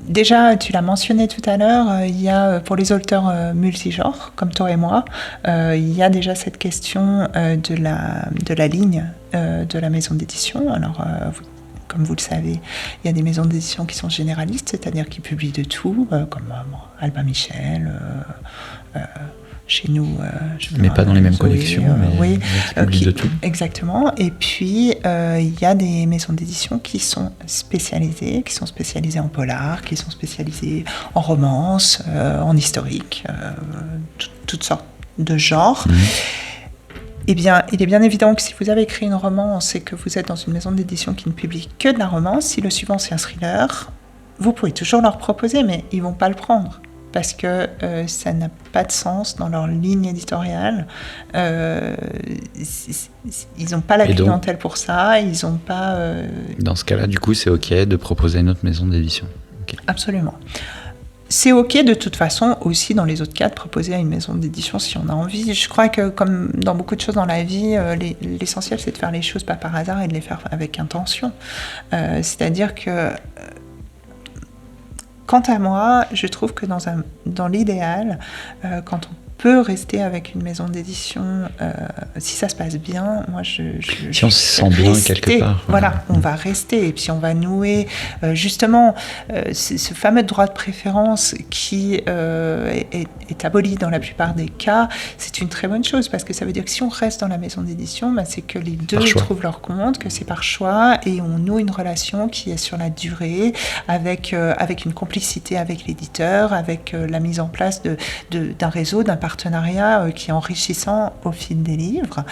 Déjà, tu l'as mentionné tout à l'heure, il y a pour les auteurs multigenres, comme toi et moi, il y a déjà cette question de la ligne de la maison d'édition. Alors, comme vous le savez, il y a des maisons d'édition qui sont généralistes, c'est-à-dire qui publient de tout, comme Albin Michel, chez nous... Mais pas dans les mêmes Zoé, collections, mais oui, qui publient de tout. Exactement. Et puis, il y a des maisons d'édition qui sont spécialisées en polar, qui sont spécialisées en romance, en historique, toutes sortes de genres. Eh bien, il est bien évident que si vous avez écrit une romance et que vous êtes dans une maison d'édition qui ne publie que de la romance, si le suivant c'est un thriller, vous pouvez toujours leur proposer, mais ils ne vont pas le prendre. Parce que ça n'a pas de sens dans leur ligne éditoriale. Ils n'ont pas la clientèle pour ça, ils n'ont pas... Dans ce cas-là, du coup, c'est OK de proposer une autre maison d'édition. Okay. Absolument. C'est OK de toute façon aussi dans les autres cas de proposer à une maison d'édition si on a envie. Je crois que comme dans beaucoup de choses dans la vie, l'essentiel c'est de faire les choses pas par hasard et de les faire avec intention. C'est-à-dire que... Quant à moi, je trouve que dans l'idéal, quand on peut rester avec une maison d'édition si ça se passe bien. Moi, si on se sent bien quelque part. Voilà, on va rester et puis on va nouer justement ce fameux droit de préférence qui est aboli dans la plupart des cas. C'est une très bonne chose parce que ça veut dire que si on reste dans la maison d'édition, c'est que les deux trouvent leur compte, que c'est par choix et on noue une relation qui est sur la durée avec une complicité avec l'éditeur, avec la mise en place d'un réseau, d'un partenariat qui est enrichissant au fil des livres.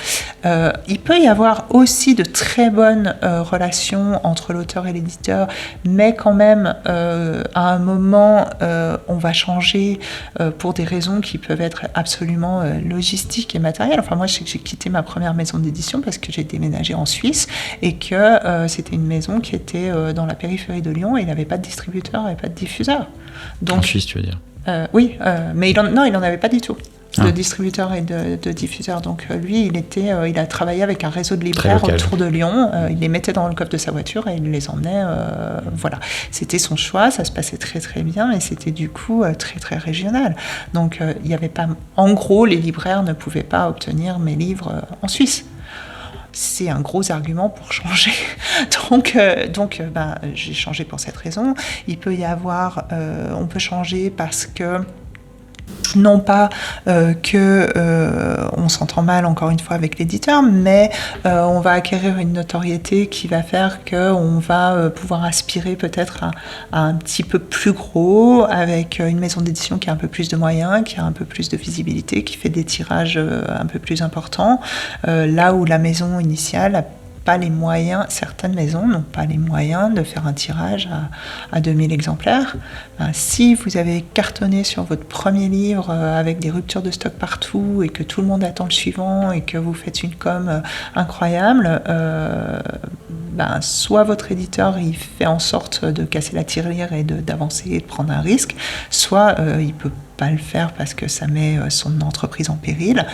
Il peut y avoir aussi de très bonnes relations entre l'auteur et l'éditeur, mais quand même, à un moment, on va changer pour des raisons qui peuvent être absolument logistiques et matérielles. Enfin, moi, j'ai quitté ma première maison d'édition parce que j'ai déménagé en Suisse et que c'était une maison qui était dans la périphérie de Lyon et il n'avait pas de distributeur et pas de diffuseur. Donc, en Suisse, tu veux dire? Oui, mais il en avait pas du tout de distributeur et de diffuseur. Donc lui, il a travaillé avec un réseau de libraires autour de Lyon. Il les mettait dans le coffre de sa voiture et il les emmenait. Voilà, c'était son choix. Ça se passait très très bien et c'était du coup très très régional. Donc il y avait pas. En gros, les libraires ne pouvaient pas obtenir mes livres en Suisse. C'est un gros argument pour changer. Donc, j'ai changé pour cette raison. Il peut y avoir, on peut changer parce que non pas on s'entend mal encore une fois avec l'éditeur, mais on va acquérir une notoriété qui va faire qu'on va pouvoir aspirer peut-être à un petit peu plus gros, avec une maison d'édition qui a un peu plus de moyens, qui a un peu plus de visibilité, qui fait des tirages un peu plus importants, là où la maison initiale a pas les moyens, certaines maisons n'ont pas les moyens de faire un tirage à 2000 exemplaires. Si vous avez cartonné sur votre premier livre avec des ruptures de stock partout et que tout le monde attend le suivant et que vous faites une com incroyable, soit votre éditeur il fait en sorte de casser la tirelire et d'avancer et de prendre un risque, soit il peut pas le faire parce que ça met son entreprise en péril.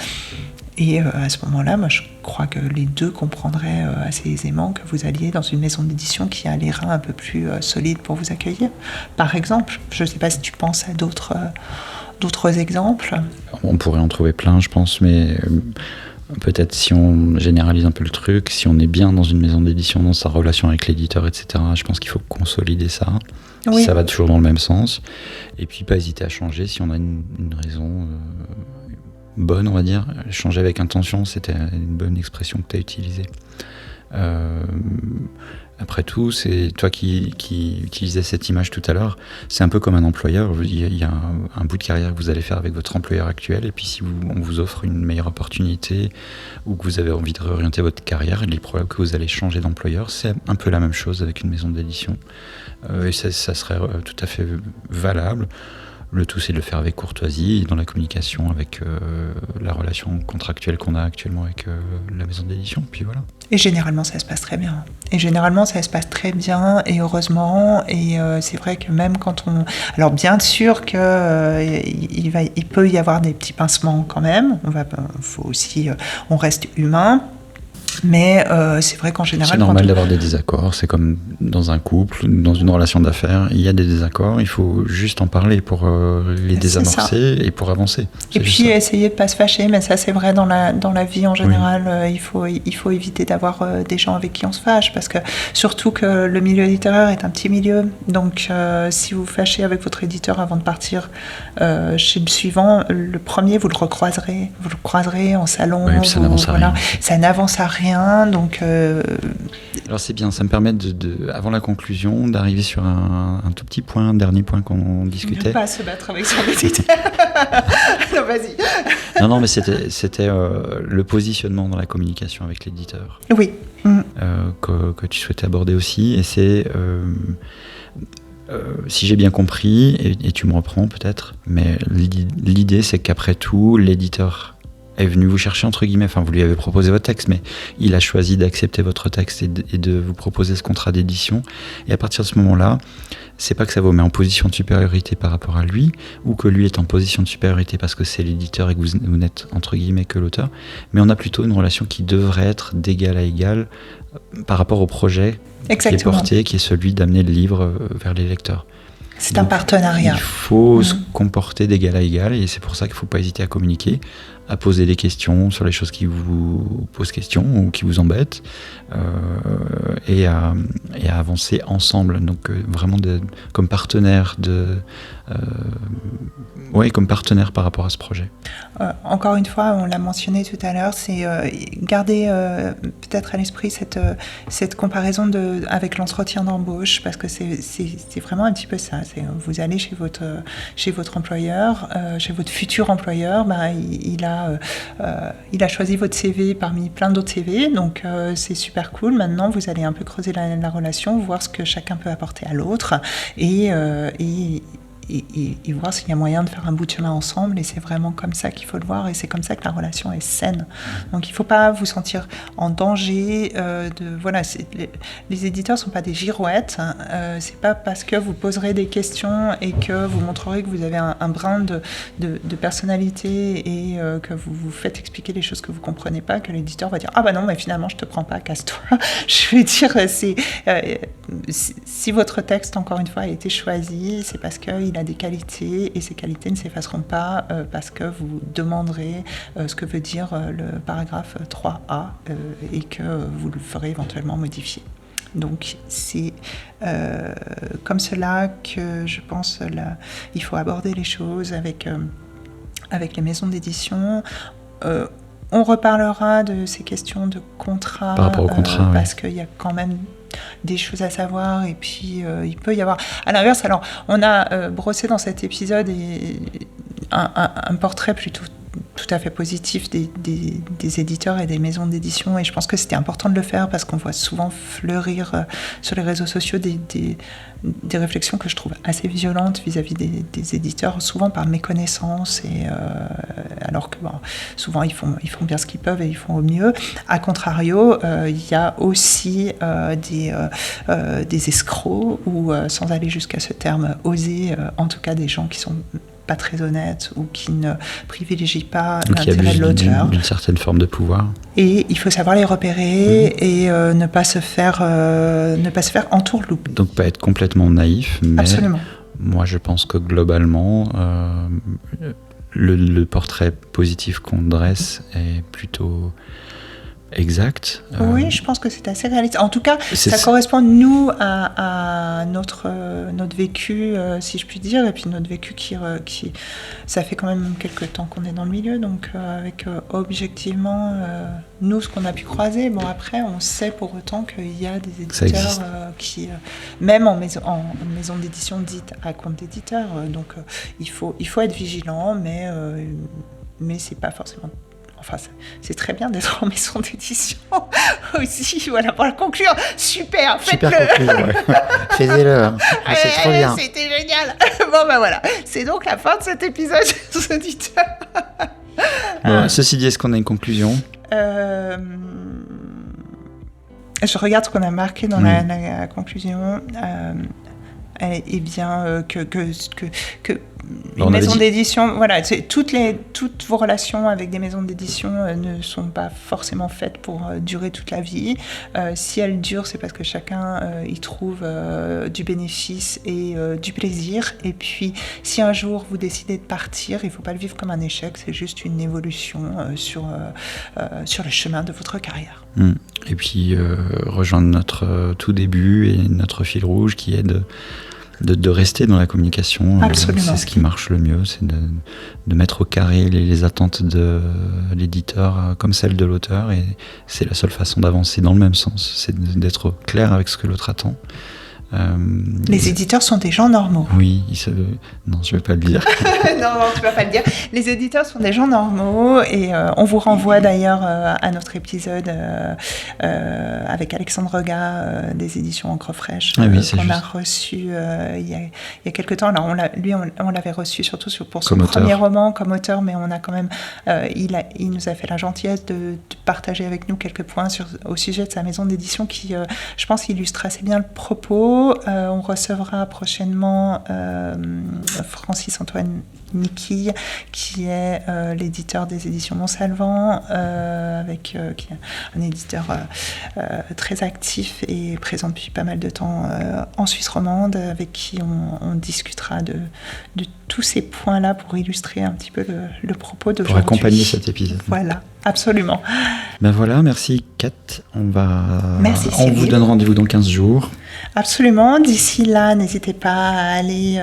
Et à ce moment-là, moi, je crois que les deux comprendraient assez aisément que vous alliez dans une maison d'édition qui a les reins un peu plus solides pour vous accueillir. Par exemple, je ne sais pas si tu penses à d'autres exemples. On pourrait en trouver plein, je pense, mais peut-être si on généralise un peu le truc, si on est bien dans une maison d'édition, dans sa relation avec l'éditeur, etc., je pense qu'il faut consolider ça. Oui. Ça va toujours dans le même sens. Et puis, pas hésiter à changer si on a une raison... bonne, on va dire. Changer avec intention, c'était une bonne expression que tu as utilisée. Après tout, c'est toi qui utilisais cette image tout à l'heure. C'est un peu comme un employeur. Il y a un bout de carrière que vous allez faire avec votre employeur actuel, et puis si on vous offre une meilleure opportunité ou que vous avez envie de réorienter votre carrière, il est probable que vous allez changer d'employeur. C'est un peu la même chose avec une maison d'édition. Et ça serait tout à fait valable. Le tout, c'est de le faire avec courtoisie, dans la communication, avec la relation contractuelle qu'on a actuellement avec la maison d'édition, puis voilà. Et généralement, ça se passe très bien. Et heureusement. Et c'est vrai que même quand on... Alors, bien sûr qu'il il peut y avoir des petits pincements quand même. Faut aussi... on reste humain. Mais c'est vrai qu'en général... C'est normal d'avoir des désaccords, c'est comme dans un couple, dans une relation d'affaires, il y a des désaccords, il faut juste en parler pour les désamorcer et pour avancer. Et puis essayer de ne pas se fâcher, mais ça c'est vrai dans la vie en général, oui. Il faut éviter d'avoir des gens avec qui on se fâche, parce que surtout que le milieu littéraire est un petit milieu, donc si vous fâchez avec votre éditeur avant de partir chez le suivant, le premier vous le croiserez en salon, ça n'avance à rien. Ça n'avance à rien. Donc, Alors c'est bien, ça me permet avant la conclusion d'arriver sur un tout petit point, un dernier point qu'on discutait. Ne pas se battre avec son éditeur. Non, vas-y. Non, mais c'était le positionnement dans la communication avec l'éditeur. Oui. Que tu souhaitais aborder aussi, et c'est si j'ai bien compris, et tu me reprends peut-être, mais l'idée c'est qu'après tout, l'éditeur est venu vous chercher, entre guillemets, enfin vous lui avez proposé votre texte, mais il a choisi d'accepter votre texte et de vous proposer ce contrat d'édition, et à partir de ce moment-là, c'est pas que ça vous met en position de supériorité par rapport à lui, ou que lui est en position de supériorité parce que c'est l'éditeur et que vous n'êtes, entre guillemets, que l'auteur, mais on a plutôt une relation qui devrait être d'égal à égal par rapport au projet qui est porté, qui est celui d'amener le livre vers les lecteurs. C'est un partenariat. Il faut se comporter d'égal à égal, et c'est pour ça qu'il ne faut pas hésiter à communiquer, à poser des questions sur les choses qui vous posent question ou qui vous embêtent, et à avancer ensemble. Donc vraiment comme partenaire comme partenaire par rapport à ce projet. Encore une fois, on l'a mentionné tout à l'heure, c'est garder peut-être à l'esprit cette comparaison avec l'entretien d'embauche, parce que c'est vraiment un petit peu ça. Vous allez chez votre employeur, chez votre futur employeur, il a choisi votre CV parmi plein d'autres CV, donc c'est super cool. Maintenant, vous allez un peu creuser la relation, voir ce que chacun peut apporter à l'autre, et voir s'il y a moyen de faire un bout de chemin ensemble, et c'est vraiment comme ça qu'il faut le voir, et c'est comme ça que la relation est saine. Donc il ne faut pas vous sentir en danger les éditeurs ne sont pas des girouettes, c'est pas parce que vous poserez des questions et que vous montrerez que vous avez un brin de personnalité et que vous vous faites expliquer les choses que vous ne comprenez pas, que l'éditeur va dire « Ah bah non, mais finalement je ne te prends pas, casse-toi ». Je veux dire, si votre texte, encore une fois, a été choisi, c'est parce qu'il a des qualités, et ces qualités ne s'effaceront pas parce que vous demanderez ce que veut dire le paragraphe 3A et que vous le ferez éventuellement modifier. Donc c'est comme cela que je pense il faut aborder les choses avec les maisons d'édition. On reparlera de ces questions de contrat, par rapport au contrat, parce qu'il y a quand même des choses à savoir, et puis il peut y avoir... À l'inverse, alors, on a brossé dans cet épisode un portrait plutôt tout à fait positif des éditeurs et des maisons d'édition, et je pense que c'était important de le faire parce qu'on voit souvent fleurir sur les réseaux sociaux des réflexions que je trouve assez violentes vis-à-vis des éditeurs, souvent par méconnaissance, et alors que souvent ils font bien ce qu'ils peuvent et ils font au mieux. A contrario, il y a aussi des escrocs, ou sans aller jusqu'à ce terme osé, en tout cas des gens qui sont pas très honnêtes ou qui ne privilégient pas l'intérêt de l'auteur. D'une certaine forme de pouvoir. Et il faut savoir les repérer et ne pas se faire entourlouper. Donc pas être complètement naïf, mais absolument. Moi je pense que globalement le portrait positif qu'on dresse est plutôt exact. Oui, je pense que c'est assez réaliste. En tout cas, ça correspond, nous, à notre vécu, si je puis dire, et puis notre vécu qui ça fait quand même quelques temps qu'on est dans le milieu, donc avec objectivement, nous, ce qu'on a pu croiser. Bon, après, on sait pour autant qu'il y a des éditeurs qui, même en maison d'édition dite à compte d'éditeur, donc il faut être vigilant, mais c'est pas forcément... Enfin, c'est très bien d'être en maison d'édition aussi. Voilà, pour la conclure. Super, faites-le. Ouais. Faites-le, c'est trop bien. C'était génial. Bon, voilà. C'est donc la fin de cet épisode, chers auditeurs. Ceci dit, est-ce qu'on a une conclusion ? Je regarde ce qu'on a marqué dans la conclusion. Et bien que une maison d'édition, voilà, toutes vos relations avec des maisons d'édition ne sont pas forcément faites pour durer toute la vie. Si elles durent, c'est parce que chacun y trouve du bénéfice et du plaisir. Et puis, si un jour vous décidez de partir, il ne faut pas le vivre comme un échec, c'est juste une évolution sur le chemin de votre carrière. Et puis, rejoindre notre tout début et notre fil rouge qui est de rester dans la communication. Absolument. C'est ce qui marche le mieux, c'est de mettre au carré les attentes de l'éditeur comme celles de l'auteur, et c'est la seule façon d'avancer dans le même sens, c'est d'être clair avec ce que l'autre attend. Les éditeurs sont des gens normaux. Oui, non, je ne vais pas le dire. non, tu ne vas pas le dire. Les éditeurs sont des gens normaux, et on vous renvoie d'ailleurs à notre épisode avec Alexandre Regat des éditions Encre Fraîche, qu'on a reçu il y a quelques temps. Alors on l'avait reçu surtout pour son premier roman comme auteur, mais on a quand même, il nous a fait la gentillesse de partager avec nous quelques points au sujet de sa maison d'édition qui, je pense, illustre assez bien le propos. propos. On recevra prochainement Francis-Antoine Niquille, qui est l'éditeur des éditions Montsalvant, qui est un éditeur très actif et présent depuis pas mal de temps en Suisse romande, avec qui on discutera de tous ces points-là pour illustrer un petit peu le propos d'aujourd'hui. Pour accompagner cet épisode. Voilà, absolument. Ben voilà, merci Kat. Merci, on vous donne rendez-vous dans 15 jours. Absolument. D'ici là, n'hésitez pas à aller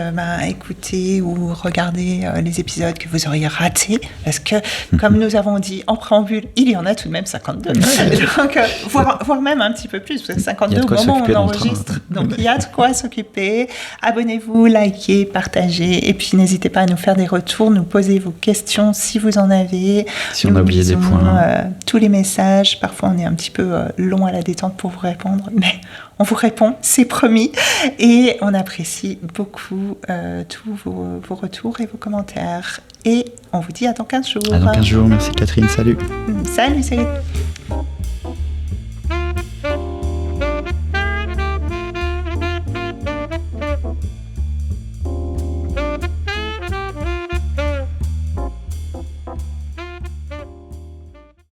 écouter ou regarder les épisodes que vous auriez ratés, parce que, comme nous avons dit en préambule, il y en a tout de même 52. Donc, voire même un petit peu plus, parce que 52 au moment où on enregistre. Donc, il y a de quoi s'occuper. Abonnez-vous, likez, partagez, et puis n'hésitez pas à nous faire des retours, nous poser vos questions si vous en avez. Si on a oublié des points. Tous les messages. Parfois, on est un petit peu long à la détente pour vous répondre, mais on vous répond, c'est promis. Et on apprécie beaucoup tous vos retours et vos commentaires. Et on vous dit à dans 15 jours. À dans 15 jours, merci Catherine, salut. Salut.